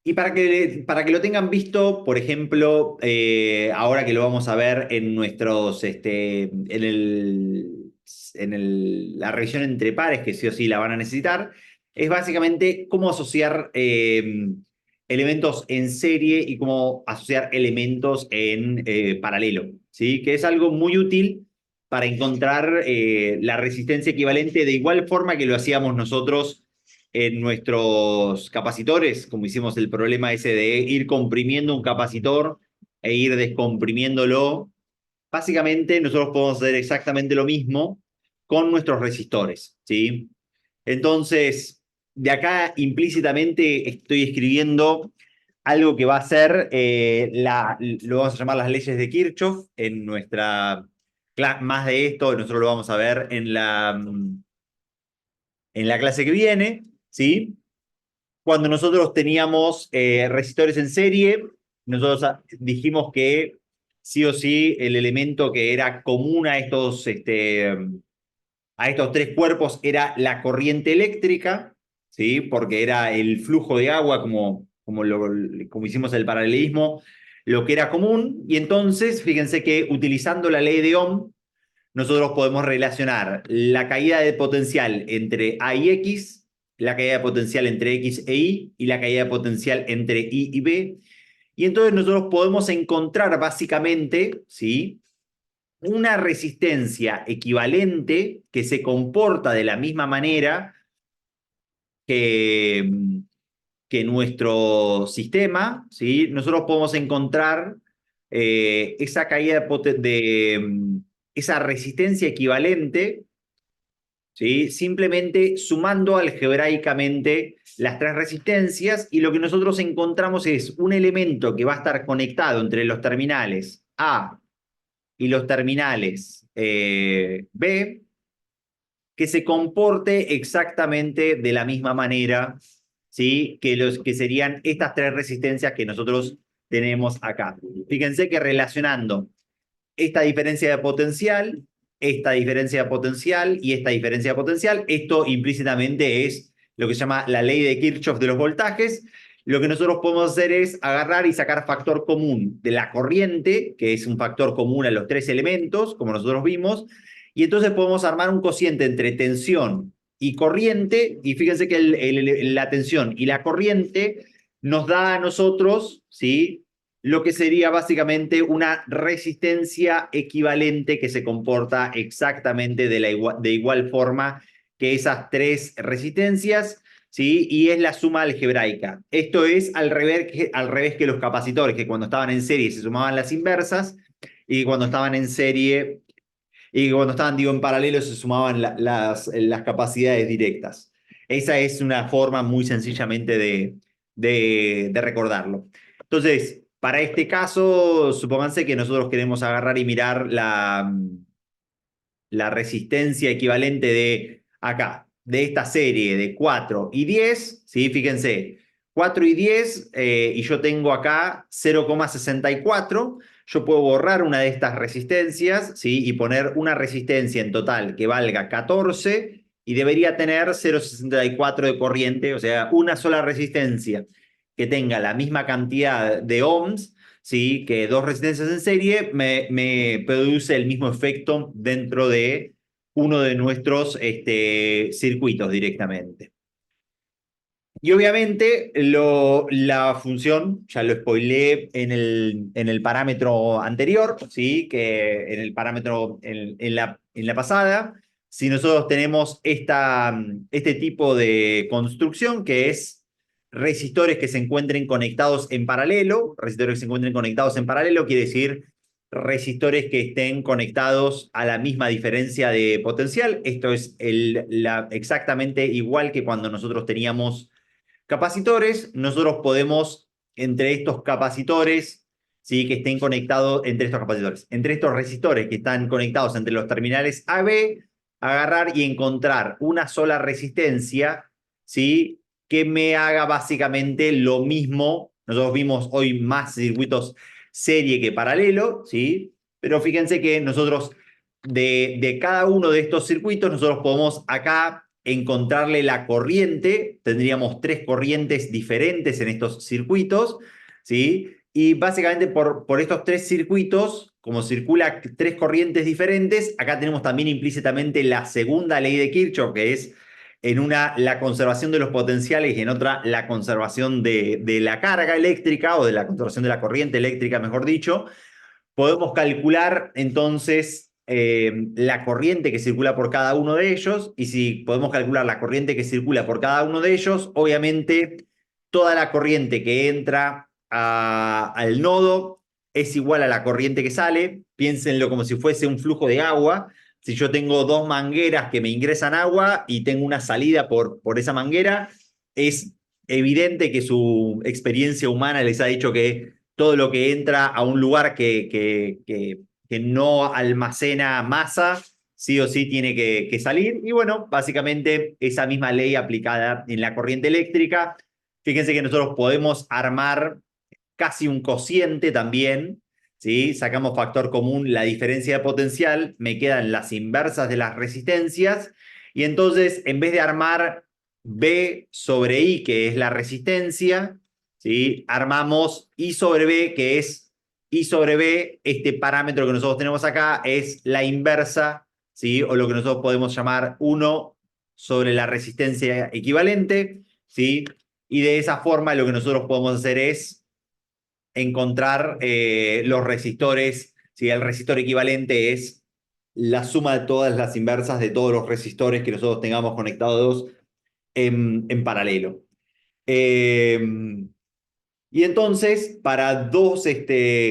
Y para que lo tengan visto, por ejemplo, ahora que lo vamos a ver en nuestros, la revisión entre pares, que sí o sí la van a necesitar, es básicamente cómo asociar elementos en serie y cómo asociar elementos en paralelo, ¿sí? Que es algo muy útil para encontrar la resistencia equivalente de igual forma que lo hacíamos nosotros en nuestros capacitores, como hicimos el problema ese de ir comprimiendo un capacitor e ir descomprimiéndolo. Básicamente nosotros podemos hacer exactamente lo mismo con nuestros resistores, ¿sí? Entonces, de acá implícitamente estoy escribiendo algo que va a ser, lo vamos a llamar las leyes de Kirchhoff en nuestra... Más de esto nosotros lo vamos a ver en la clase que viene, ¿sí? Cuando nosotros teníamos resistores en serie, nosotros dijimos que sí o sí el elemento que era común a estos tres cuerpos era la corriente eléctrica, ¿sí? Porque era el flujo de agua, como hicimos el paralelismo, lo que era común. Y entonces, fíjense que utilizando la ley de Ohm, nosotros podemos relacionar la caída de potencial entre A y X, la caída de potencial entre X e Y la caída de potencial entre Y y B. Y entonces nosotros podemos encontrar básicamente, ¿sí?, una resistencia equivalente que se comporta de la misma manera que, que nuestro sistema, ¿sí? Nosotros podemos encontrar esa caída esa resistencia equivalente, ¿sí?, simplemente sumando algebraicamente las tres resistencias, y lo que nosotros encontramos es un elemento que va a estar conectado entre los terminales A y los terminales B, que se comporte exactamente de la misma manera, ¿sí?, que serían estas tres resistencias que nosotros tenemos acá. Fíjense que relacionando esta diferencia de potencial, esta diferencia de potencial y esta diferencia de potencial, esto implícitamente es lo que se llama la ley de Kirchhoff de los voltajes. Lo que nosotros podemos hacer es agarrar y sacar factor común de la corriente, que es un factor común a los tres elementos, como nosotros vimos, y entonces podemos armar un cociente entre tensión y corriente, y fíjense que la tensión y la corriente nos da a nosotros, ¿sí?, lo que sería básicamente una resistencia equivalente que se comporta exactamente de igual forma que esas tres resistencias, ¿sí? Y es la suma algebraica. Esto es al revés que los capacitores, que cuando estaban en serie se sumaban las inversas, y cuando estaban en serie, y cuando estaban, digo, en paralelo se sumaban las capacidades directas. Esa es una forma muy sencillamente de recordarlo. Entonces, para este caso, supónganse que nosotros queremos agarrar y mirar la resistencia equivalente de acá, de esta serie de 4 y 10, ¿sí? Fíjense, 4 y 10, y yo tengo acá 0,64, yo puedo borrar una de estas resistencias, ¿sí?, y poner una resistencia en total que valga 14, y debería tener 0,64 de corriente, o sea, una sola resistencia que tenga la misma cantidad de ohms, ¿sí?, que dos resistencias en serie, me produce el mismo efecto dentro de uno de nuestros circuitos directamente. Y obviamente la función, ya lo spoileé en el parámetro anterior, ¿sí?, que en el parámetro en la pasada, si nosotros tenemos este tipo de construcción, que es resistores que se encuentren conectados en paralelo, resistores que se encuentren conectados en paralelo quiere decir resistores que estén conectados a la misma diferencia de potencial. Esto es exactamente igual que cuando nosotros teníamos capacitores. Nosotros podemos, entre estos capacitores, ¿sí?, que estén conectados, entre estos resistores que están conectados entre los terminales AB, agarrar y encontrar una sola resistencia, ¿sí?, que me haga básicamente lo mismo. Nosotros vimos hoy más circuitos serie que paralelo, ¿sí? Pero fíjense que nosotros de cada uno de estos circuitos, nosotros podemos acá encontrarle la corriente. Tendríamos tres corrientes diferentes en estos circuitos, ¿sí? Y básicamente por estos tres circuitos, como circula tres corrientes diferentes, acá tenemos también implícitamente la segunda ley de Kirchhoff, que es en una la conservación de los potenciales y en otra la conservación de la carga eléctrica, o de la conservación de la corriente eléctrica, mejor dicho. Podemos calcular entonces la corriente que circula por cada uno de ellos, y si podemos calcular la corriente que circula por cada uno de ellos, obviamente toda la corriente que entra al nodo es igual a la corriente que sale. Piénsenlo como si fuese un flujo de agua. Si yo tengo dos mangueras que me ingresan agua y tengo una salida por esa manguera, es evidente que su experiencia humana les ha dicho que todo lo que entra a un lugar que no almacena masa, sí o sí tiene que salir. Y bueno, básicamente esa misma ley aplicada en la corriente eléctrica. Fíjense que nosotros podemos armar casi un cociente también, ¿sí? Sacamos factor común, la diferencia de potencial, me quedan las inversas de las resistencias, y entonces en vez de armar B sobre I, que es la resistencia, ¿sí? Armamos I sobre B, que es I sobre B, este parámetro que nosotros tenemos acá es la inversa, ¿sí? O lo que nosotros podemos llamar 1 sobre la resistencia equivalente, ¿sí? Y de esa forma lo que nosotros podemos hacer es encontrar los resistores. Si el resistor equivalente es la suma de todas las inversas de todos los resistores que nosotros tengamos conectados en paralelo. Eh, y entonces, para dos,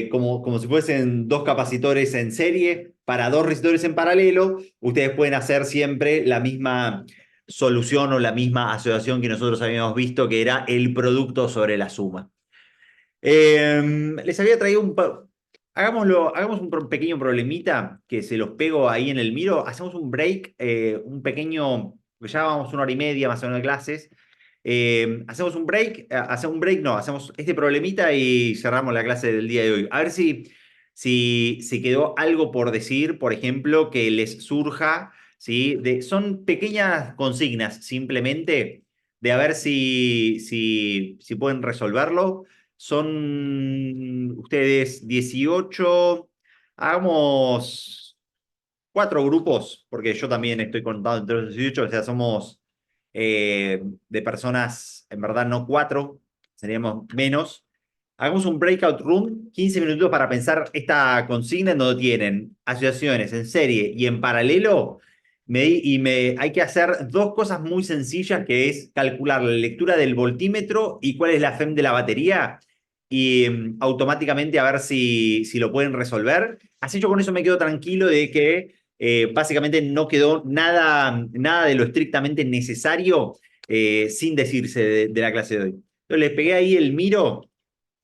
como si fuesen dos capacitores en serie, para dos resistores en paralelo, ustedes pueden hacer siempre la misma solución o la misma asociación que nosotros habíamos visto, que era el producto sobre la suma. Les había traído hagamos un pequeño problemita que se los pego ahí en el Miro. Hacemos un break, un pequeño, porque ya vamos 1 hora y media más o menos de clases. Hacemos un break, no, hacemos este problemita y cerramos la clase del día de hoy. A ver si quedó algo por decir, por ejemplo, que les surja, ¿sí? Son pequeñas consignas simplemente de a ver si pueden resolverlo. Son ustedes 18. Hagamos 4 grupos, porque yo también estoy contado entre los 18, o sea, somos de personas, en verdad no 4, seríamos menos. Hagamos un breakout room, 15 minutos para pensar esta consigna en donde tienen asociaciones en serie y en paralelo. Hay que hacer dos cosas muy sencillas, que es calcular la lectura del voltímetro y cuál es la FEM de la batería, y automáticamente a ver si lo pueden resolver. Así yo con eso me quedo tranquilo de que básicamente no quedó nada de lo estrictamente necesario sin decirse de la clase de hoy. Entonces les pegué ahí el Miro,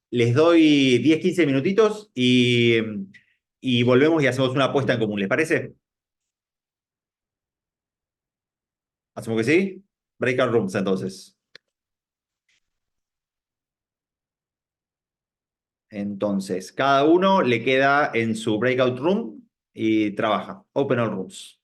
les doy 10-15 minutitos y volvemos y hacemos una apuesta en común. ¿Les parece? ¿Hacemos que sí? Breakout rooms entonces. Entonces, cada uno le queda en su breakout room y trabaja. Open all rooms.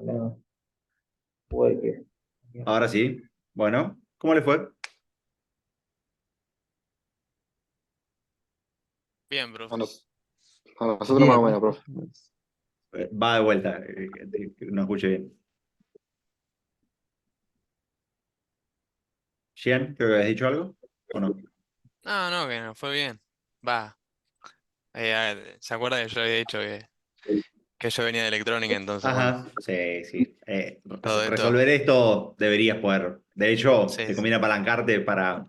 No, puede que. Ahora sí. Bueno, ¿cómo le fue? Bien, bro. A, nos- a nosotros más o Bien. menos, profe. Va de vuelta, no escuché bien. Jean, creo que habías dicho algo, ¿o no? No, no, que no fue bien. Va. ¿Se acuerda que yo había dicho que yo venía de electrónica? Entonces, bueno, Ajá, sí, sí. todo esto. Resolver esto deberías poder. De hecho, Sí, te sí, conviene apalancarte para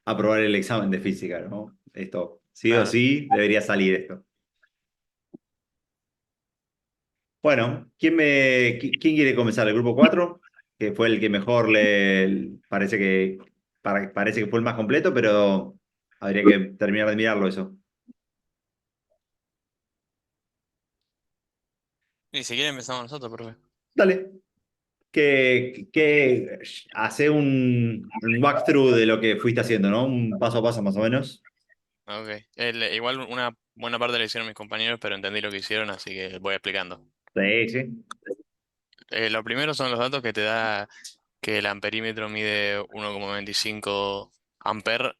aprobar el examen de física, ¿no? Esto, sí o claro. sí, debería salir esto. Bueno, ¿quién quiere comenzar? ¿El grupo 4? Que fue el que mejor parece parece que fue el más completo, pero habría que terminar de mirarlo eso. Ni siquiera empezamos nosotros, profe. Dale. Que hace un walkthrough de lo que fuiste haciendo, ¿no? Un paso a paso más o menos. Ok. Igual una buena parte la hicieron mis compañeros, pero entendí lo que hicieron, así que voy explicando. Sí, sí. Lo primero son los datos que te da que el amperímetro mide 1,25 amper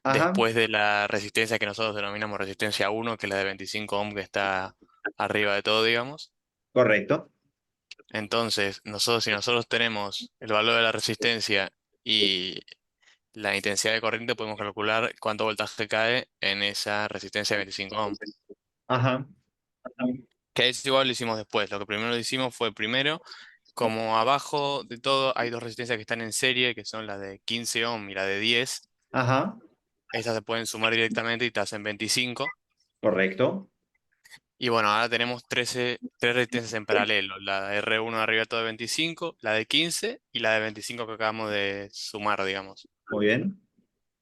Ajá, después de la resistencia que nosotros denominamos resistencia 1, que es la de 25 ohm que está arriba de todo, digamos. correcto. Entonces, si nosotros tenemos el valor de la resistencia y la intensidad de corriente, podemos calcular cuánto voltaje cae en esa resistencia de 25 ohm. Ajá, Que es igual lo hicimos después. Lo que primero hicimos fue primero, como abajo de todo hay dos resistencias que están en serie, que son la de 15 ohm y la de 10. ajá, Estas se pueden sumar directamente y te hacen 25. correcto. Y bueno, ahora tenemos tres resistencias en paralelo. La de R1 arriba de todo de 25, la de 15 y la de 25 que acabamos de sumar, digamos. Muy bien.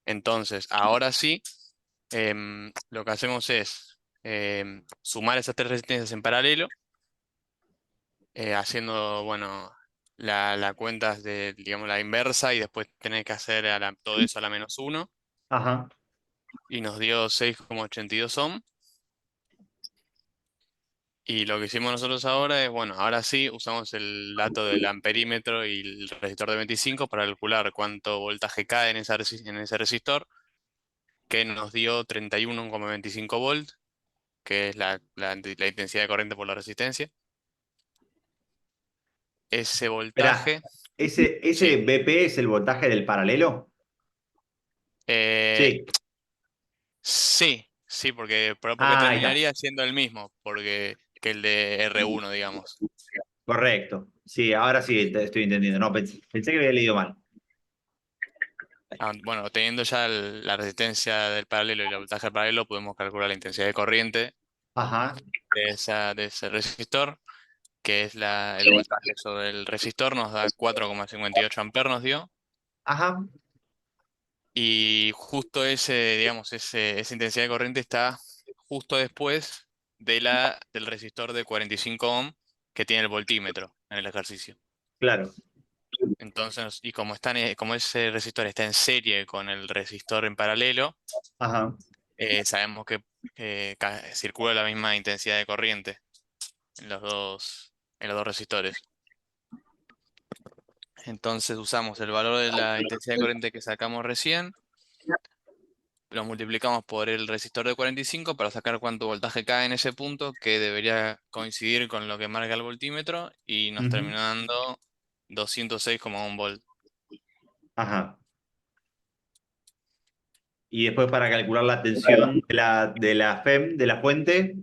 Entonces, ahora sí, lo que hacemos es sumar esas tres resistencias en paralelo, haciendo, bueno, la cuenta de, digamos, la inversa y después tener que hacer todo eso a la menos uno Ajá, y nos dio 6,82 ohm. Y lo que hicimos nosotros ahora es, bueno, ahora sí usamos el dato del amperímetro y el resistor de 25 para calcular cuánto voltaje cae en en ese resistor, que nos dio 31,25 volt, que es la intensidad de corriente por la resistencia. Ese esperá. voltaje, ¿Ese sí, BP es el voltaje del paralelo? eh, Sí. sí, porque Ah, ahí está. terminaría siendo el mismo, que el de R1, digamos. Correcto. Sí, ahora sí estoy entendiendo. No, pensé que había leído mal. Bueno, teniendo ya la resistencia del paralelo y el voltaje del paralelo, podemos calcular la intensidad de corriente Ajá, de ese resistor, que es el voltaje sobre el resistor, nos da 4,58 amperes, nos dio. ajá, Y justo digamos, esa intensidad de corriente está justo después del resistor de 45 ohm que tiene el voltímetro en el ejercicio. claro. Entonces, y como ese resistor está en serie con el resistor en paralelo, Ajá. sabemos que circula la misma intensidad de corriente en los dos resistores. Entonces usamos el valor de la intensidad de corriente que sacamos recién, lo multiplicamos por el resistor de 45 para sacar cuánto voltaje cae en ese punto, que debería coincidir con lo que marca el voltímetro, y nos Ujú, terminó dando 206,1 volt. ajá. Y después para calcular la tensión de la FEM, de la fuente.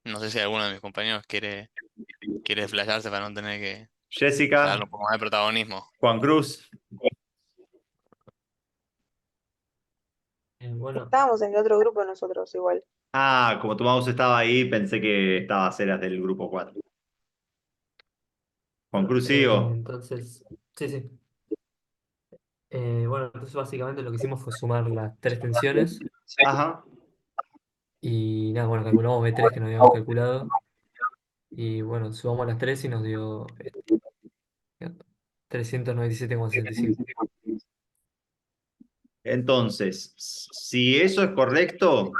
No sé si alguno de mis compañeros quiere desplayarse para no tener para darle Jessica, un poco más de protagonismo. Juan Cruz. Bueno, Estábamos en el otro grupo nosotros igual. Ah, como tu mouse estaba ahí, pensé que estabas, eras del grupo 4. Juan bueno, Cruz, sigo. entonces, sí, sí. Bueno, entonces básicamente lo que hicimos fue sumar las tres tensiones Ajá, y nada, bueno, calculamos B3 que no habíamos calculado y bueno, sumamos las tres y nos dio 397,65. entonces, si eso es correcto,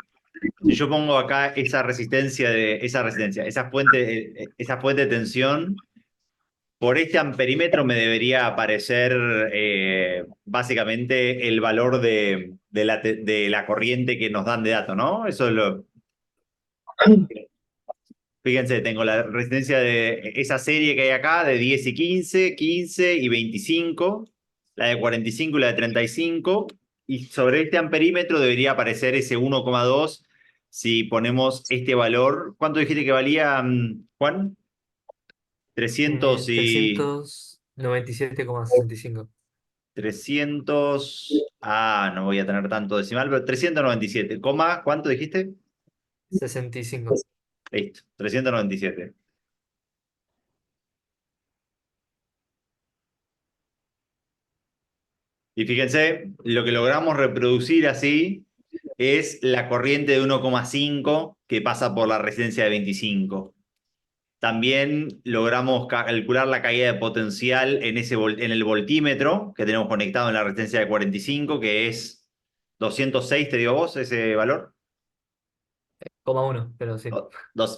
Si yo pongo acá esa esa fuente de tensión, por este amperímetro me debería aparecer básicamente el valor de la corriente que nos dan de datos, ¿no? Eso es lo. Fíjense, tengo la resistencia de esa serie que hay acá de 10 y 15, 15 y 25, la de 45 y la de 35, y sobre este amperímetro debería aparecer ese 1,2 si ponemos este valor. ¿Cuánto dijiste que valía, Juan? 300 y 397,65. 300. No voy a tener tanto decimal, pero 397. Coma, ¿cuánto dijiste? 65. Listo, 397. Y fíjense, lo que logramos reproducir así es la corriente de 1,5 que pasa por la resistencia de 25. También logramos calcular la caída de potencial en el voltímetro que tenemos conectado en la resistencia de 45, que es 206, ¿te digo vos ese valor? 0,1, pero sí.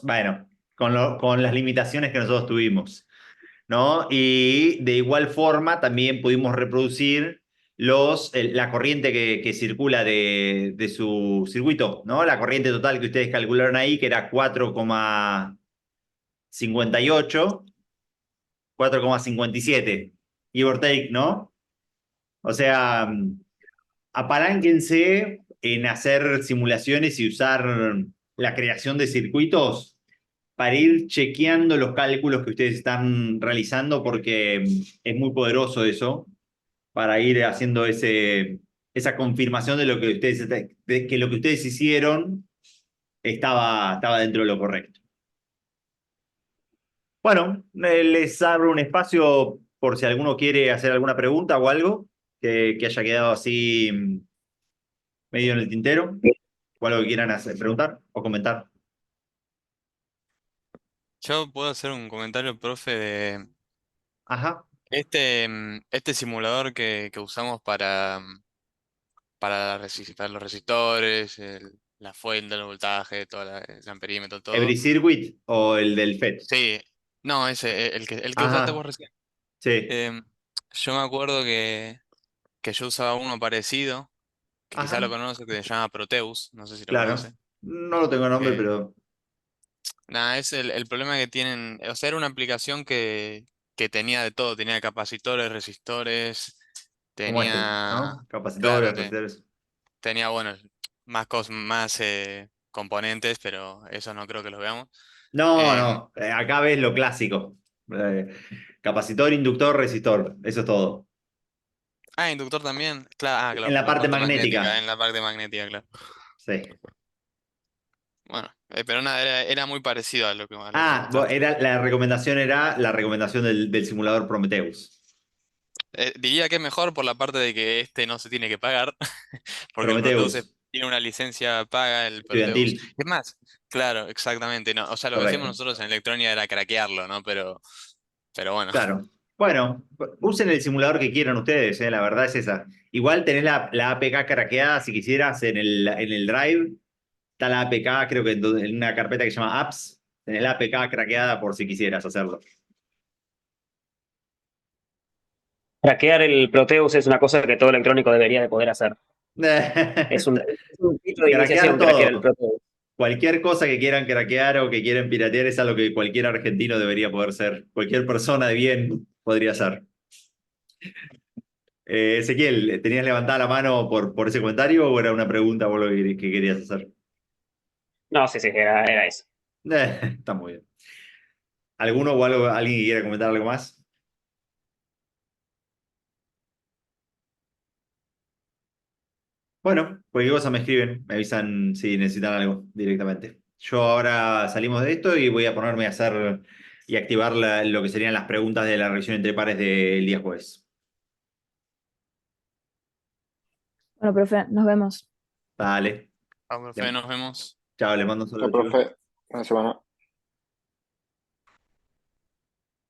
Bueno, con las limitaciones que nosotros tuvimos, ¿no? Y de igual forma también pudimos reproducir la corriente que circula de su circuito, ¿no? La corriente total que ustedes calcularon ahí, que era 4,58, 4,57, give or take, ¿no? O sea, apalánquense en hacer simulaciones y usar la creación de circuitos para ir chequeando los cálculos que ustedes están realizando, porque es muy poderoso eso, para ir haciendo esa confirmación de que lo que ustedes hicieron estaba dentro de lo correcto. Bueno, les abro un espacio por si alguno quiere hacer alguna pregunta o algo que haya quedado así medio en el tintero, o algo que quieran preguntar o comentar. Yo puedo hacer un comentario, profe, de Ajá, este simulador que usamos para los resistores, la fuente, el voltaje, el amperímetro, Every todo. Circuit o el del FET. Sí, no, ese, el que usaste Ajá, vos recién. sí, Em, yo me acuerdo que yo usaba uno parecido, que quizá lo ajá, conoce, que se llama Proteus, no sé si lo claro. conoce. No lo tengo nombre, Que, pero nada, es el problema que tienen, o sea, era una aplicación que tenía de todo, tenía capacitores, resistores, como este, tenía, ¿no? Capacitores, claro, resistores. tenía, bueno, más componentes, pero eso no creo que los veamos. No, Em, no, acá ves lo clásico. Eh, Capacitor, inductor, resistor, eso es todo. inductor también, En claro, la la parte parte magnética, magnética, en la parte magnética, claro. sí. Bueno, pero nada, era muy parecido a lo que mostraste. La recomendación del simulador Prometheus. Diría que es mejor por la parte de que este no se tiene que pagar, porque el Proteus Prometheus, tiene una licencia paga, el Proteus. estudiantil, Es más, claro, exactamente, no, o sea, lo que hacíamos correcto. nosotros en Electronia era craquearlo, ¿no? Pero bueno. Claro. Bueno, usen el simulador que quieran ustedes, la verdad es esa. Igual tenés la APK craqueada si quisieras en el Drive. Está la APK, creo que en una carpeta que se llama Apps. Tenés la APK craqueada por si quisieras hacerlo. Craquear el Proteus es una cosa que todo electrónico debería de poder hacer. Es un título de Craquear iniciación craquear el todo. Proteus. Cualquier cosa que quieran craquear o que quieran piratear es algo que cualquier argentino debería poder ser. Cualquier persona de bien podría ser. Ezequiel, ¿tenías levantada la mano por ese comentario o era una pregunta vos lo que querías hacer? No, sí, sí, era eso. Está muy bien. ¿Alguno o alguien que quiera comentar algo más? Bueno, cualquier cosa me escriben, me avisan si necesitan algo directamente. Yo ahora salimos de esto y voy a ponerme a hacer y activar lo que serían las preguntas de la revisión entre pares del día jueves. Bueno, profe, nos vemos. Dale. Vamos, Fe, nos vemos. Chao, les mando un Chao, saludo, chicos. profe. Buena semana.